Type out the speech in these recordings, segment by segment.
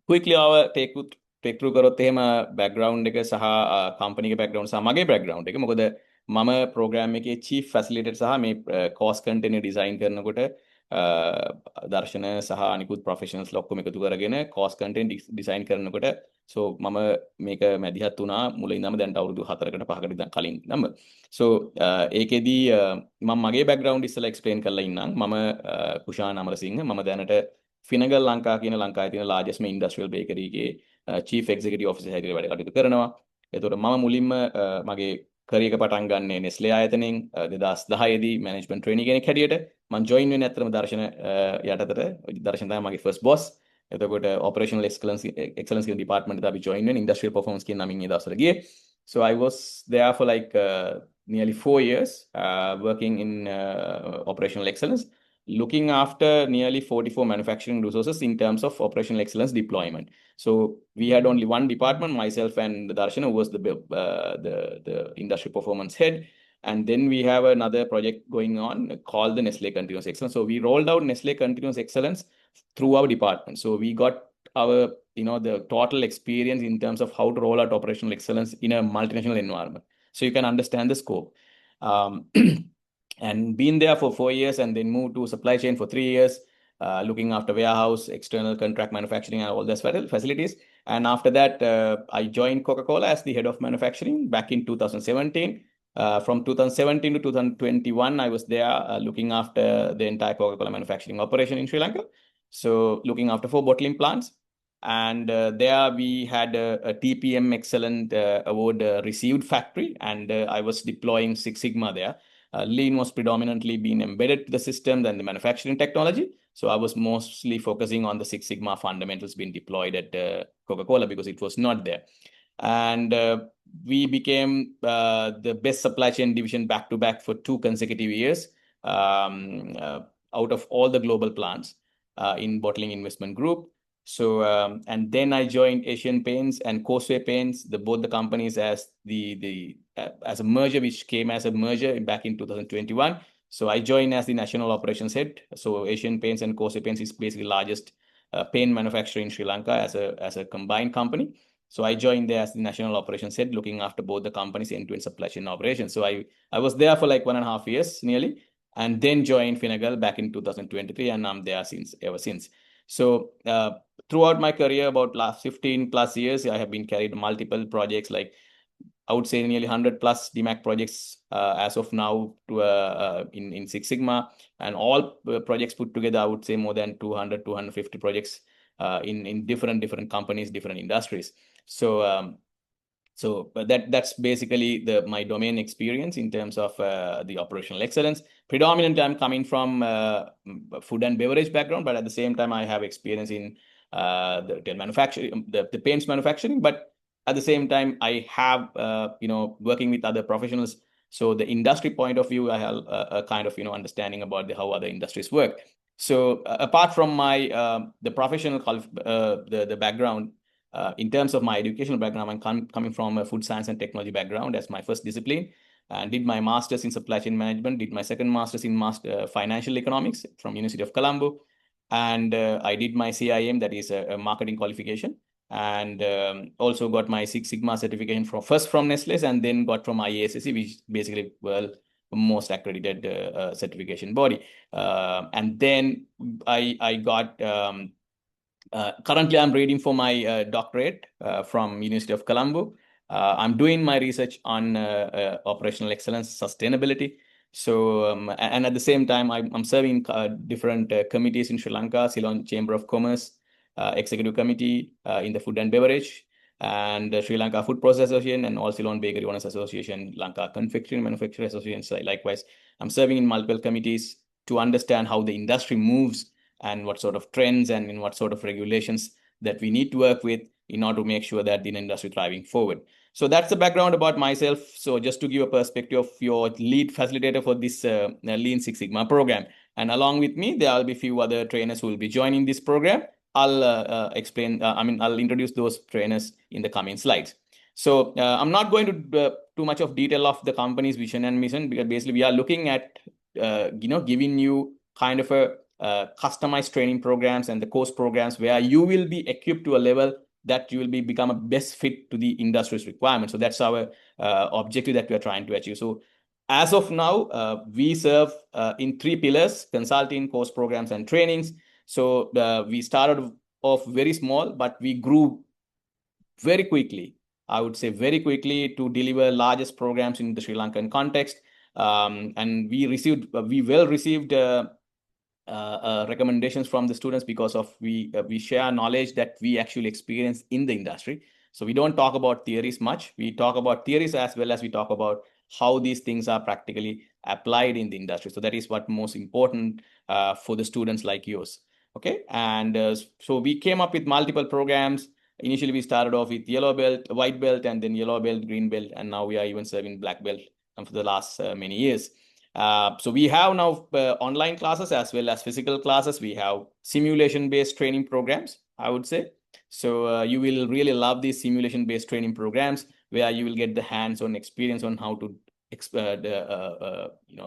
quickly take through කරොත් එහෙම background එක සහ company එකේ background සහ මගේ background එක. මොකද මම program එකේ chief facilitator සහ මේ course content design කරනකොට දර්ශන සහ අනිකුත් professionals ලොක්කොම එකතු කරගෙන course content design කරනකොට so මම මේක මැදිහත් වුණා මුල ඉඳන්ම දැන්ට අවුරුදු 4කට 5කට ඉඳන් කලින් නම් so ඒකෙදී මම මගේ background ඉස්සලා explain කරලා ඉන්නම් මම කුෂාන් අමරසිංහ මම දැනට Finagle Lanka කියන ලංකාවේ තියෙන largest industrial bakery එකේ chief executive officer හැටියට වැඩ කටයුතු කරනවා. එතකොට මම මුලින්ම මගේ career එක පටන් ගන්නේ Nestle ආයතනයෙන් 2010 දී management trainee කෙනෙක් හැටියට. මම join වෙන්නේ ඇත්තටම දර්ශන යටතට. දර්ශන තමයි මගේ first boss. එතකොට operational excellence කියන department එකට අපි join වෙන්නේ industrial performance කියන නමින් ඒ දවස්වල ගියේ. So I was there for like nearly 4 years working in operational excellence, looking after nearly 44 manufacturing resources in terms of operational excellence deployment. So we had only one department, myself and Darshana, who was the industry performance head. And then we have another project going on called the Nestle Continuous Excellence. So we rolled out Nestle Continuous Excellence through our department. So we got our, the total experience in terms of how to roll out operational excellence in a multinational environment. So you can understand the scope. And been there for 4 years and then moved to supply chain for 3 years, looking after warehouse, external contract manufacturing and all those facilities. And after that, I joined Coca-Cola as the head of manufacturing back in 2017. From 2017 to 2021, I was there looking after the entire Coca-Cola manufacturing operation in Sri Lanka. So looking after 4 bottling plants. And there we had a TPM Excellent Award received factory, and I was deploying Six Sigma there. Lean was predominantly being embedded to the system and the manufacturing technology. So I was mostly focusing on the Six Sigma fundamentals being deployed at Coca-Cola because it was not there. And we became the best supply chain division back to back for 2 consecutive years out of all the global plants in Bottling Investment Group. So, and then I joined Asian Paints and Causeway Paints, both the companies as as a merger, which came as a merger back in 2021. So I joined as the national operations head. So Asian Paints and Causeway Paints is basically the largest paint manufacturer in Sri Lanka as a combined company. So I joined there as the national operations head, looking after both the companies' end-to-end supply chain operations. So I was there for like 1.5 years nearly, and then joined Finagle back in 2023, and I'm there ever since. So throughout my career, about last 15 plus years, I have been carried multiple projects, like I would say nearly 100 plus DMAC projects as of now in Six Sigma, and all projects put together, I would say more than 200, 250 projects in different companies, different industries. So that's basically my domain experience in terms of the operational excellence. Predominantly, I'm coming from food and beverage background, but at the same time, I have experience in the manufacturing, the paints manufacturing. But at the same time, I have working with other professionals. So the industry point of view, I have a kind of understanding about how other industries work. So apart from my the professional the background. In terms of my educational background, I'm coming from a food science and technology background as my first discipline, and did my master's in supply chain management, did my second master's in financial economics from University of Colombo, and I did my CIM, that is a marketing qualification, and also got my Six Sigma certification first from Nestle and then got from IASSC, which is basically most accredited certification body. And then I got currently, I'm reading for my doctorate from University of Colombo. I'm doing my research on operational excellence, sustainability. So, and at the same time, I'm serving different committees in Sri Lanka, Ceylon Chamber of Commerce, Executive Committee in the Food and Beverage, and Sri Lanka Food Process Association, and all Ceylon Bakery Owners Association, Lanka Confectionery Manufacturer Association. So likewise, I'm serving in multiple committees to understand how the industry moves and what sort of trends and in what sort of regulations that we need to work with in order to make sure that the industry is thriving forward. So that's the background about myself. So just to give a perspective of your lead facilitator for this Lean Six Sigma program. And along with me, there will be a few other trainers who will be joining this program. I'll I'll introduce those trainers in the coming slides. So I'm not going to too much of detail of the company's vision and mission, because basically we are looking at, giving you kind of a customized training programs and the course programs where you will be equipped to a level that you will become a best fit to the industry's requirements. So that's our objective that we are trying to achieve. So as of now, we serve in 3 pillars: consulting, course programs, and trainings. So we started off very small, but we grew very quickly. I would say very quickly to deliver largest programs in the Sri Lankan context. And we well received recommendations from the students because of we share knowledge that we actually experience in the industry. So we don't talk about theories much. We talk about theories as well as we talk about how these things are practically applied in the industry. So that is what most important for the students like yours. Okay, and so we came up with multiple programs. Initially, we started off with yellow belt, white belt, and then yellow belt, green belt, and now we are even serving black belt for the last many years. So we have now online classes as well as physical classes. We have simulation-based training programs, I would say. So you will really love these simulation-based training programs where you will get the hands-on experience on how to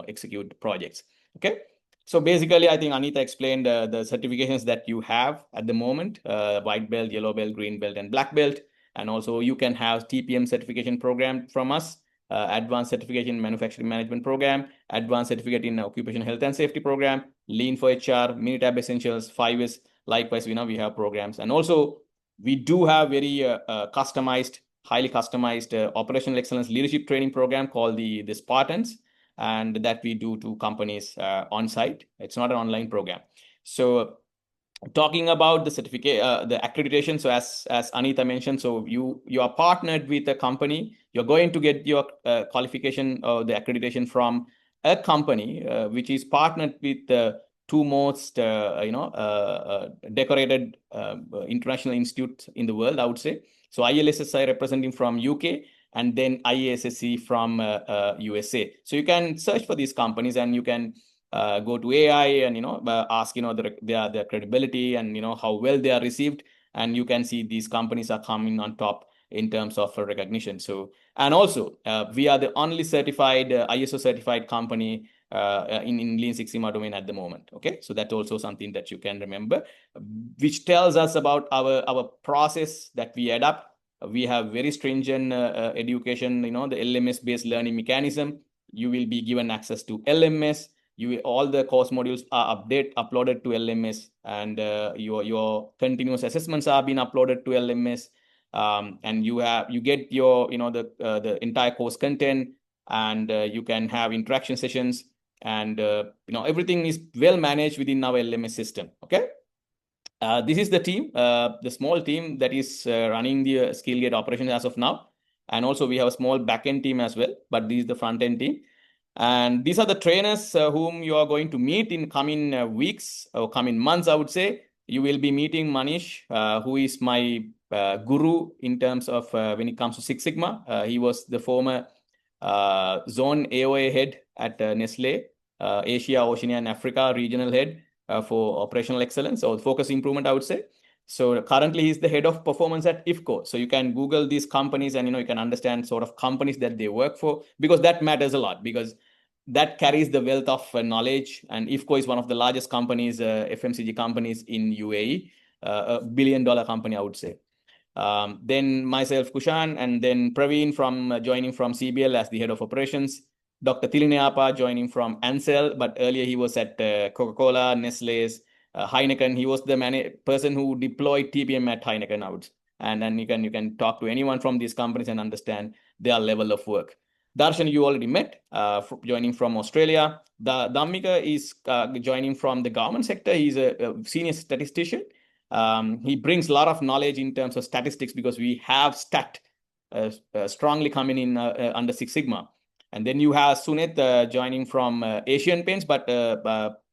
execute projects. Okay. So basically, I think Anita explained the certifications that you have at the moment: white belt, yellow belt, green belt, and black belt. And also you can have TPM certification program from us. Advanced Certification in Manufacturing Management Program, Advanced Certificate in Occupational Health and Safety Program, Lean for HR, Minitab Essentials, 5S. Likewise, we have programs. And also, we do have very customized, highly customized operational excellence leadership training program called the Spartans, and that we do to companies on site. It's not an online program. So talking about the certificate, the accreditation. So as Anita mentioned, so you are partnered with a company. You're going to get your qualification or the accreditation from a company which is partnered with the 2 most decorated international institutes in the world, I would say. So ILSSI representing from UK, and then IASSC from USA. So you can search for these companies and you can go to AI and ask their credibility and how well they are received, and you can see these companies are coming on top in terms of recognition. So, and also we are the only certified ISO certified company in Lean Six Sigma domain at the moment. Okay, so that's also something that you can remember, which tells us about our process that we adapt. We have very stringent education, the LMS based learning mechanism. You will be given access to LMS. All the course modules are uploaded to LMS, and your continuous assessments are being uploaded to LMS, and you get your the entire course content, and you can have interaction sessions, and everything is well managed within our LMS system. Okay. This is the team, the small team that is running the Skillgate operations as of now, and also we have a small backend team as well, but this is the front end team. And these are the trainers whom you are going to meet in coming weeks or coming months, I would say. You will be meeting Manish, who is my guru in terms of when it comes to Six Sigma. He was the former zone AOA head at Nestle, Asia, Oceania, and Africa regional head for operational excellence or focus improvement, I would say. So currently he's the head of performance at IFCO. So you can Google these companies and you can understand sort of companies that they work for, because that matters a lot, because that carries the wealth of knowledge. And IFCO is one of the largest companies, FMCG companies in UAE, a billion-dollar company, I would say. Then myself, Kushan, and then Praveen joining from CBL as the head of operations. Dr. Tilineapa joining from Ansel, but earlier he was at Coca-Cola, Nestle's, Heineken. He was the person who deployed TPM at Heineken out. And then you can talk to anyone from these companies and understand their level of work. Darshan, you already met, joining from Australia. Dhammika is joining from the government sector. He's a senior statistician. He brings a lot of knowledge in terms of statistics, because we have stat strongly coming in under Six Sigma. And then you have Sunit joining from Asian Paints, but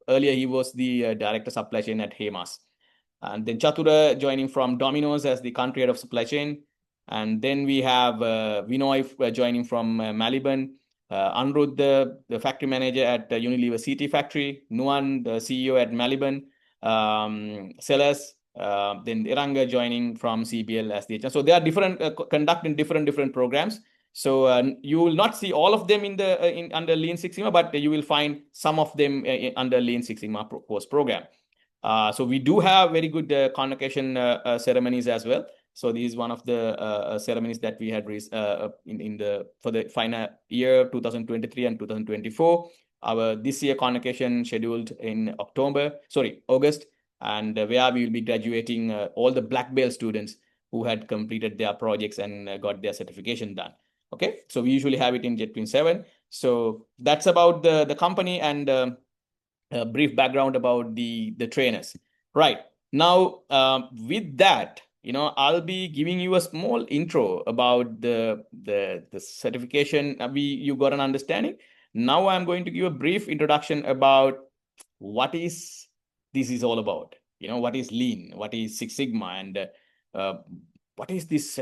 earlier he was the director supply chain at Hemas. And then Chatura joining from Domino's as the country head of supply chain. And then we have Vinoy joining from Maliban, Anrud, the factory manager at Unilever CT factory, Nuan, the CEO at Maliban, Sellers, then Iranga joining from CBL as the HR. So they are different, conducting different programs. So you will not see all of them in the under Lean Six Sigma, but you will find some of them under Lean Six Sigma course program. So we do have very good convocation ceremonies as well. So this is one of the ceremonies that we had in the for the final year 2023 and 2024. Our this year convocation scheduled in August, and where we will be graduating all the black belt students who had completed their projects and got their certification done. Okay, so we usually have it in Jet Twin 7. So that's about the company and a brief background about the trainers. Right. Now, with that, I'll be giving you a small intro about the certification. You got an understanding. Now I'm going to give a brief introduction about what this is all about. What is Lean, what is Six Sigma, and what is this,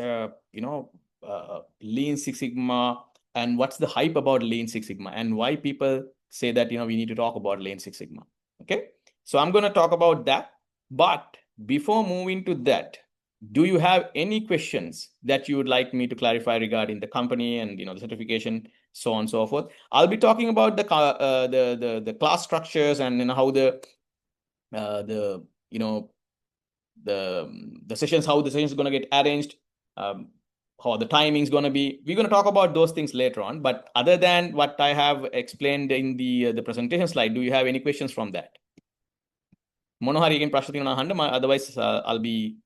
Lean Six Sigma, and what's the hype about Lean Six Sigma, and why people say that, we need to talk about Lean Six Sigma. Okay. So I'm going to talk about that. But before moving to that, do you have any questions that you would like me to clarify regarding the company and, the certification, so on and so forth? I'll be talking about the class structures and how the sessions, how the sessions is going to get arranged, how the timing is going to be. We're going to talk about those things later on. But other than what I have explained in the presentation slide, do you have any questions from that? Otherwise, I'll be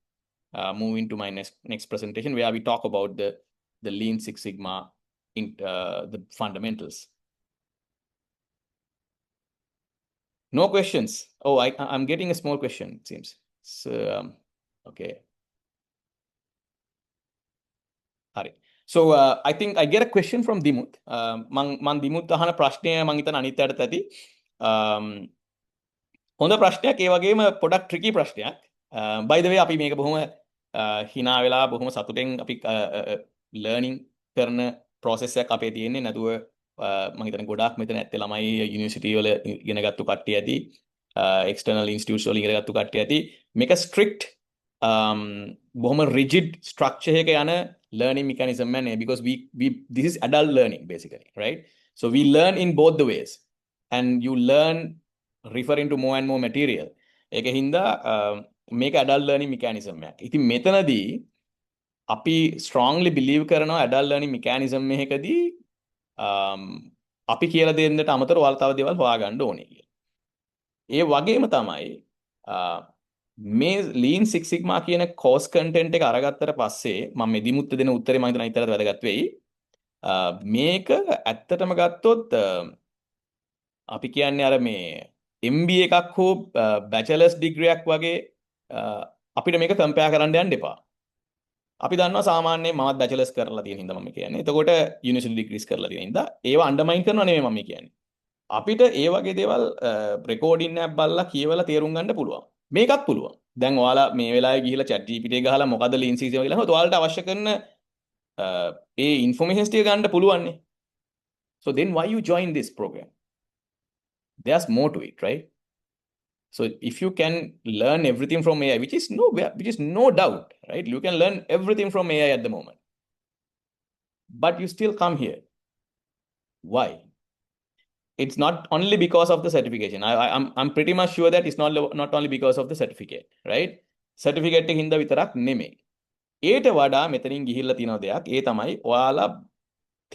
moving to my next presentation, where we talk about the Lean Six Sigma in the fundamentals. No questions. Oh, I'm getting a small question, it seems. So, okay. So I think I get a question from Dimut. Man Dimut ahana ප්‍රශ්නය මං හිතන අනිත් අයට ඇති. හොඳ ප්‍රශ්නයක්, ඒ වගේම පොඩක් ට්‍රිකි ප්‍රශ්නයක්. By the way, අපි මේක බොහොම hina වෙලා බොහොම සතුටෙන් අපි ලර්නින් කරන process එකක් අපේ තියෙන්නේ. නැතුව මම හිතන්නේ ගොඩාක් මෙතන ඇත්තේ ළමයි යුනිවර්සිටි වල ඉගෙන ගත්තු කට්ටිය ඇති, external institutes වල ඉගෙන ගත්තු කට්ටිය ඇති. මේක strict බොහොම rigid structure එක යන learning mechanism man, because this is adult learning basically, right? So we learn in both the ways, and you learn referring to more and more material. ඒක හින්දා මේක adult learning mechanism එකක්. ඉතින් මෙතනදී අපි strongly believe කරනවා adult learning mechanism එකකදී අපි කියලා දෙන්නට අමතරව ඔයාලා තව දේවල් හොයාගන්න ඕනේ කියලා. ඒ වගේම තමයි මේ Lean Six Sigma කියන course content එක අරගත්තට පස්සේ මම මේ දිමුත් දෙන උත්තරේ මම හිතන ඉතරත් වැදගත් වෙයි. මේක ඇත්තටම ගත්තොත් අපි කියන්නේ අර මේ MBA එකක් හෝ bachelor's degree එකක් වගේ අපිට මේක compare කරන්න යන්න එපා. අපි දන්නවා සාමාන්‍යයෙන් මමත් bachelor's කරලා තියෙන හින්දා මම කියන්නේ. එතකොට university degrees කරලා තියෙන හින්දා ඒව undermine කරනවා නෙමෙයි මම කියන්නේ. අපිට ඒ වගේ දේවල් recording එකක් බලලා කියවලා තේරුම් ගන්න පුළුවන්. මේකත් පුළුවන්. දැන් ඔයාලා මේ වෙලාවේ ගිහිලා chat GPT ගහලා මොකද Lean Six Sigma කියලා අහුවොත් ඔයාලට අවශ්‍ය කරන ඒ informations ටික ගන්න පුළුවන් නේ. So then why you join this program? There's more to it, right? So if you can learn everything from AI, which is no doubt, right? You can learn everything from AI at the moment. But you still come here. Why? It's not only because of the certification. I'm pretty much sure that it's not only because of the certificate, right? Certificate එක හින්දා විතරක් නෙමෙයි. ඒට වඩා මෙතනින් ගිහිල්ලා තියෙන දෙයක් ඒ තමයි ඔයාලා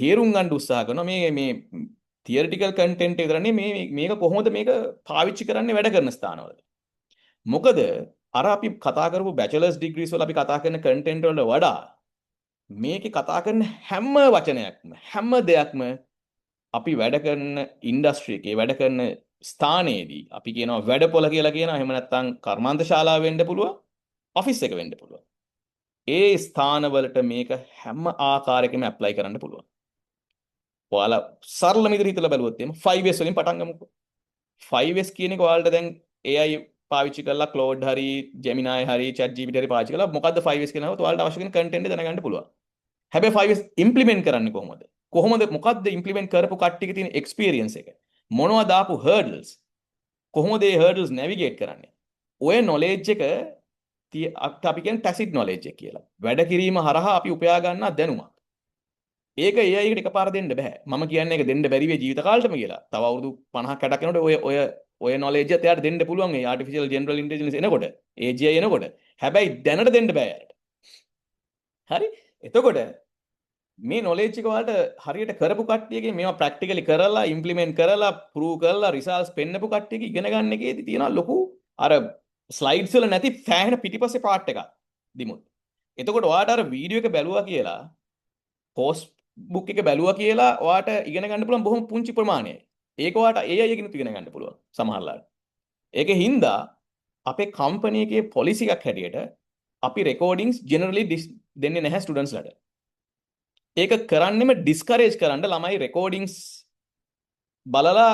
තේරුම් ගන්න උත්සාහ කරනවා මේ theoretical content එක විතරනේ මේක කොහොමද මේක පාවිච්චි කරන්නේ වැඩ කරන ස්ථානවල. මොකද අර අපි කතා කරපු bachelor's degrees වල අපි කතා කරන content වල වඩා මේකේ කතා කරන හැම වචනයක්ම හැම දෙයක්ම අපි වැඩ කරන ඉන්ඩස්ට්‍රි එකේ වැඩ කරන ස්ථානයේදී අපි කියනවා වැඩපොළ කියලා කියනවා. එහෙම නැත්නම් කර්මාන්ත ශාලාව වෙන්න පුළුවන්, ඔෆිස් එක වෙන්න පුළුවන්. ඒ ස්ථානවලට මේක හැම ආකාරයකම ඇප්ලයි කරන්න පුළුවන්. ඔයාලා සරල විදිහට හිතලා බලුවොත් එimhe 5S වලින් පටන් ගමුකෝ. 5S කියන එක ඔයාලට දැන් AI පාවිච්චි කරලා Claude හරි Gemini හරි ChatGPT හරි පාවිච්චි කරලා මොකද්ද 5S කියනකොට ඔයාලට අවශ්‍ය කරන content එක දැනගන්න පුළුවන්. හැබැයි 5S implement කරන්නේ කොහොමද? මොකද්ද implement කරපු කට්ටියක තියෙන experience එක? මොනවද ආපු hurdles? කොහොමද මේ hurdles navigate කරන්නේ? ඔය knowledge එක අපි කියන්නේ tacit knowledge එක කියලා. වැඩ කිරීම හරහා අපි උපයා ගන්නා දැනුමක්. ඒක AI එකට එකපාර දෙන්න බෑ. මම කියන්නේ ඒක දෙන්න බැරි වෙයි ජීවිත කාලෙටම කියලා. තව අවුරුදු 50ක් 60ක් යනකොට ඔය knowledge එක එයාට දෙන්න පුළුවන් ඒ artificial general intelligence එනකොට. AGI එනකොට. හැබැයි දැනට දෙන්න බෑ යාට. හරි? එතකොට මේ knowledge එක ඔයාලට හරියට කරපු කට්ටියගේ මේවා practically කරලා implement කරලා prove කරලා results පෙන්නපු කට්ටියගේ ඉගෙන ගන්න එකේදී තියෙනවා ලොකු අර slides වල නැති සෑහෙන පිටිපස්සේ part එකක් දිමුත්. එතකොට ඔයාලට අර වීඩියෝ එක බැලුවා කියලා course book එක බැලුවා කියලා ඔයාලට ඉගෙන ගන්න පුළුවන් බොහොම පුංචි ප්‍රමාණයයි. ඒක ඔයාලට AI එකකින් ඉගෙන ගන්න පුළුවන් සමහරලාට. ඒකේ හින්දා අපේ company එකේ policy එකක් හැටියට අපි recordings generally දෙන්නේ නැහැ students ලට. ඒක කරන්නෙම discourage කරන්න ළමයි recordings බලලා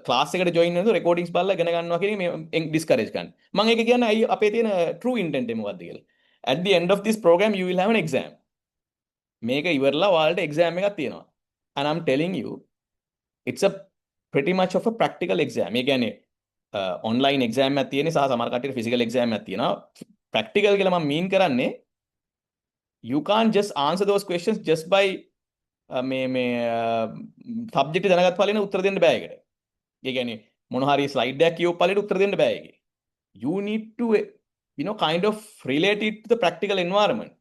class එකට join වෙනකොට recordings බලලා ඉගෙන ගන්නවා කියන මේ discourage කරන්න. මම ඒක කියන්නේ අයි අපේ තියෙන true intent එක මොකක්ද කියලා. At the end of this program you will have an exam. මේක ඉවරලා ඔයාලට exam එකක් තියෙනවා. And I'm telling you it's a pretty much of a practical exam. මේ කියන්නේ online exam එකක් තියෙන්නේ සහ සමහර කට්ටියට physical exam එකක් තියෙනවා. Practical කියලා මම mean කරන්නේ you can't just answer those questions just by මේ subject දැනගත් පළේන උත්තර දෙන්න බෑ ඒකට. ඒ කියන්නේ මොන හරි slide එකක් කියව පළේට උත්තර දෙන්න බෑ ඒකේ. You need to kind of relate it to the practical environment.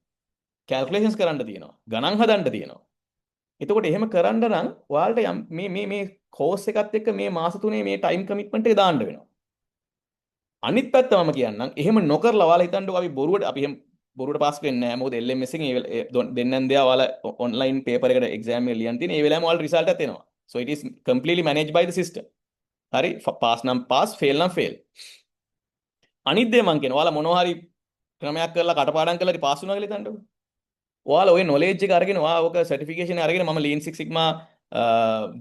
Calculations කරන්න තියෙනවා. ගණන් හදන්න තියෙනවා. එතකොට එහෙම කරන්න නම් ඔයාලට මේ course එකත් එක්ක මේ මාස 3 මේ time commitment එක දාන්න වෙනවා. අනිත් පැත්ත මම කියන්නම් එහෙම නොකරලා ඔයාලා හිතන්නකෝ අපි බොරුවට පාස් වෙන්නේ නැහැ. මොකද LMS එකෙන් දෙන්නන් දෙයා ඔයාලා online paper එකට exam එක ලියන් තියෙන. ඒ වෙලාවෙම ඔයාලා result එකක් එනවා. So it is completely managed by the system. හරි pass නම් pass fail නම් fail. අනිත් දේ මම කියනවා ඔයාලා මොනවා හරි ක්‍රමයක් කරලා කටපාඩම් කරලා ඉතින් pass වුණා කියලා හිතන්නකෝ. ඔයාලා ওই knowledge එක අරගෙන ඔයා ඔක certification එක අරගෙන මම Lean Six Sigma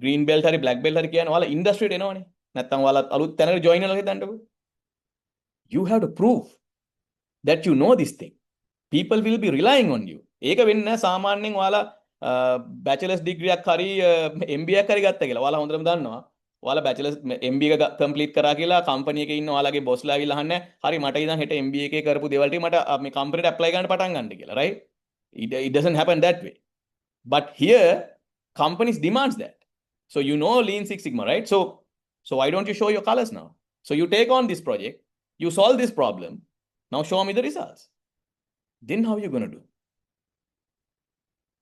green belt හරි black belt හරි කියන්නේ ඔයාලා industry එට එනවනේ. නැත්තම් ඔයාලා අලුත් තැනකට join වෙනවා හිතන්නකෝ. You have to prove that you know this thing. People will be relying on you. ඒක වෙන්නේ නැහැ සාමාන්‍යයෙන් ඔයාලා bachelor's degree එකක් හරි MBA එකක් හරි ගත්තා කියලා. ඔයාලා හොඳටම දන්නවා. ඔයාලා bachelor's MBA එක complete කරා කියලා company එකේ ඉන්න ඔයාලගේ boss ලා ඇවිල්ලා අහන්නේ හරි මට ඉතින් හෙට MBA එකේ කරපු දේවල් ටික මට මේ company එකට apply කරන්න පටන් ගන්න කියලා. right? It doesn't happen that way. But here companies demands that. So you know Lean Six Sigma, right? So why don't you show your colors now? So you take on this project, you solve this problem. Now show me the results. Then how are you going to do?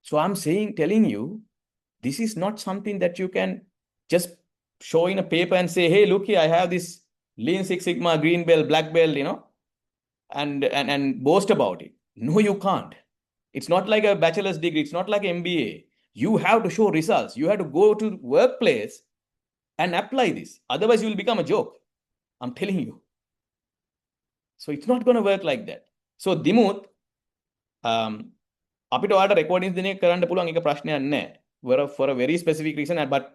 So I'm telling you, this is not something that you can just show in a paper and say, hey, look here, I have this Lean Six Sigma, green belt, black belt, and boast about it. No, you can't. It's not like a bachelor's degree. It's not like MBA. You have to show results. You have to go to the workplace and apply this. Otherwise, you will become a joke. I'm telling you. So it's not going to work like that. So Dimuth, අපිට ඔයාලට recordings දෙන එක කරන්න පුළුවන් ඒක ප්‍රශ්නයක් නැහැ. For a very specific reason. But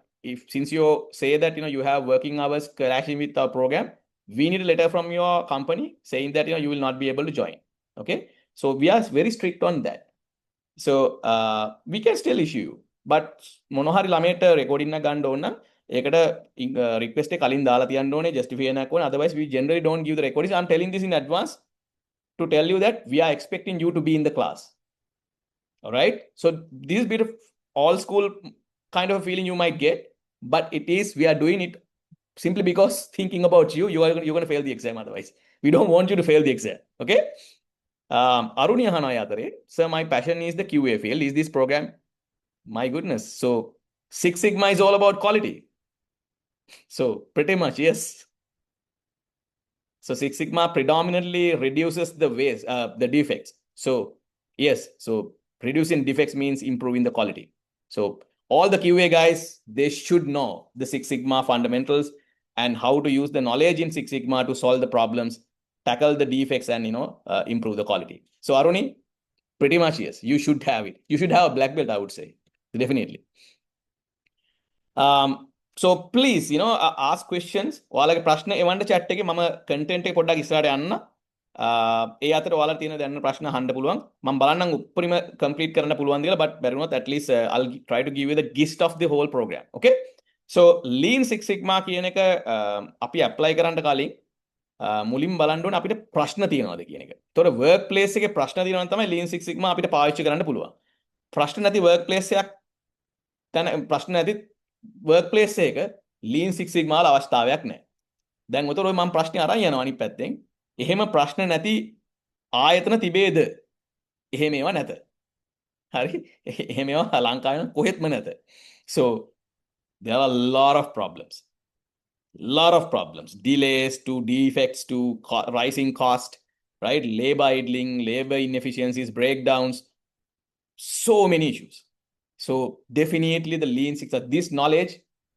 since you say that you have working hours clashing with our program, we need a letter from your company saying that you will not be able to join. Okay, so we are very strict on that. So we can still issue you, but මොනවා හරි ළමයට recording එක ගන්න ඕන නම් ඒකට request එක කලින් දාලා තියන්න ඕනේ, justify එකක් ඕනේ. Otherwise we generally don't give the recordings. I'm telling this in advance to tell you that we are expecting you to be in the class. All right, so this is a bit of all school kind of a feeling you might get, but we are doing it simply because thinking about you're going to fail the exam. Otherwise we don't want you to fail the exam. Okay, Aruni ahana yatare, sir, my passion is the QA field. Is this program? My goodness. So Six Sigma is all about quality. So pretty much yes. So Six Sigma predominantly reduces the waste, the defects. So yes, so reducing defects means improving the quality. So all the QA guys, they should know the Six Sigma fundamentals and how to use the knowledge in Six Sigma to solve the problems, tackle the defects, and improve the quality. So Aruni, pretty much yes, you should have it. You should have a black belt, I would say, definitely. So please, ask questions. ඔයාලගේ ප්‍රශ්න එවන්න chat එකේ මම content එක පොඩ්ඩක් ඉස්සරහට යන්න. ඒ අතර ඔයාලා තියෙන දැනන ප්‍රශ්න අහන්න පුළුවන්. මම බලන්නම් උපරිම complete කරන්න පුළුවන් කියලා, but බැරි වුණොත් at least I'll try to give you the gist of the whole program. Okay? So Lean Six Sigma කියන එක අපි apply කරන්න කලින් මුලින් බලන්න ඕනේ අපිට ප්‍රශ්න තියෙනවද කියන එක. ඒතකොට workplace එකේ ප්‍රශ්න තියෙනවා නම් තමයි Lean Six Sigma අපිට පාවිච්චි කරන්න පුළුවන්. ප්‍රශ්න නැති workplace එකක් තන ප්‍රශ්න නැති workplace එක lean six sigma වල අවස්ථාවක් නැහැ. දැන් උතර ඔය මම ප්‍රශ්නේ අරන් යනවා අනිත් පැත්තෙන්. එහෙම ප්‍රශ්න නැති ආයතන තිබේද? එහෙම ඒවා නැත. හරි? එහෙම ඒවා ලංකාවේ කොහෙත්ම නැත. So there are a lot of problems. Lot of problems. Delays to defects to rising cost, right? Labor idling, labor inefficiencies, breakdowns, so many issues. So definitely the Lean Six, this knowledge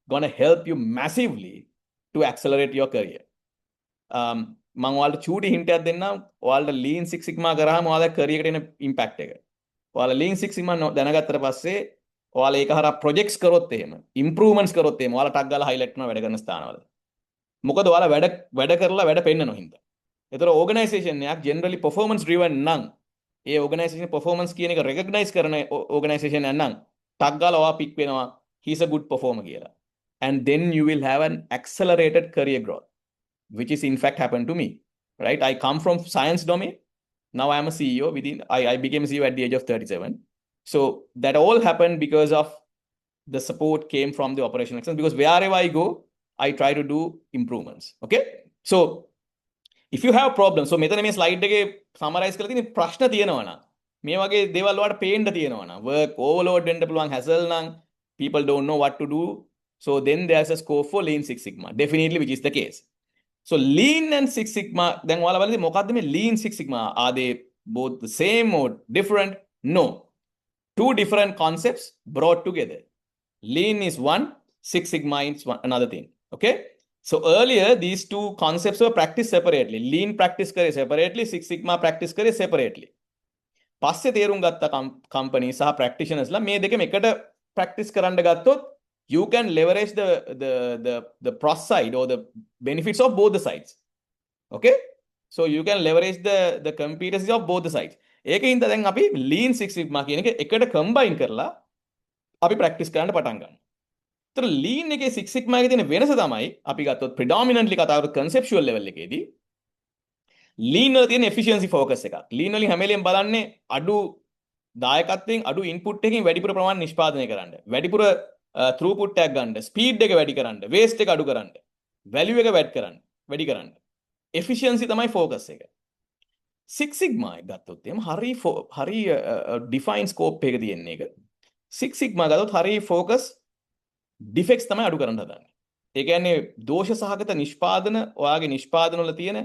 gonna help you massively to accelerate your career. මම ඔයාලට චූටි hint එකක් දෙන්නම්. ඔයාලට Lean Six Sigma කරාම ඔයාලගේ career එකට එන impact එක. ඔයාලා Lean Six Sigma දැනගත්තට පස්සේ ඔයාලා ඒක හරහා projects කරොත් එහෙම, improvements කරොත් එහෙම ඔයාලා ටක් ගාලා highlight කරනවා වැඩ කරන ස්ථානවල. මොකද ඔයාලා වැඩ කරලා වැඩ පෙන්නනවා හින්දා. ඒතර ඕගනයිසේෂන් එකක් generally performance driven නම් ඒ ඕගනයිසේෂන් performance කියන එක recognize කරන ඕගනයිසේෂන් එකක් නම් ටක් ගාලා ඔයා pick වෙනවා he's a good performer කියලා. And then you will have an accelerated career growth, which is in fact happened to me, right? I come from science domain. Now I am a CEO I became a CEO at the age of 37. So that all happened because of the support came from the operational excellence, because wherever I go, I try to do improvements. Okay. So if you have problems, so මෙතන මේ slide එකේ summarize කරලා තියෙන ප්‍රශ්න තියෙනවා නම් මේ වගේ දේවල් වලට පේන්න තියෙනවා නම් work overload වෙන්න පුළුවන් hassle නම් people don't know what to do, so then there's a scope for Lean Six Sigma, definitely, which is the case. So Lean and Six Sigma, then ඔයාලා බලද්දී මොකද්ද මේ Lean Six Sigma? Are they both the same or different? No. Two different concepts brought together. Lean is one, Six Sigma is another thing. Okay? So earlier these two concepts were practiced separately. Lean practice करे separately, Six Sigma practice करे separately. පස්සේ තේරුම් ගත්ත company සහ practitioners ලා මේ දෙකම එකට practice කරන්න ගත්තොත් you can leverage the plus side or the benefits of both the sides. Okay? So you can leverage the competencies of both the sides. ඒකින්ද දැන් අපි Lean Six Sigma කියන එක එකට combine කරලා අපි practice කරන්න පටන් ගන්නවා. ඒතර Lean එකේ Six Sigma එකේ තියෙන වෙනස තමයි අපි ගත්තොත් predominantly කතා කරලා conceptual level එකේදී Lean වල තියෙන efficiency focus එකක්. Lean වලින් හැම වෙලෙම බලන්නේ අඩු දායකත්වයෙන් අඩු input එකකින් වැඩිපුර ප්‍රමාණ නිෂ්පාදනය කරන්න. වැඩිපුර throughput එකක් ගන්න, speed එක වැඩි කරන්න, waste එක අඩු කරන්න, value එක වැඩි කරන්න. Efficiency තමයි focus එක. Six Sigma එක ගත්තොත් එහෙම හරි define scope එක තියෙන එක. Six Sigma ගත්තොත් හරි focus defects තමයි අඩු කරන්න හදන්නේ. ඒ කියන්නේ දෝෂ සහගත නිෂ්පාදන, ඔයාගේ නිෂ්පාදන වල තියෙන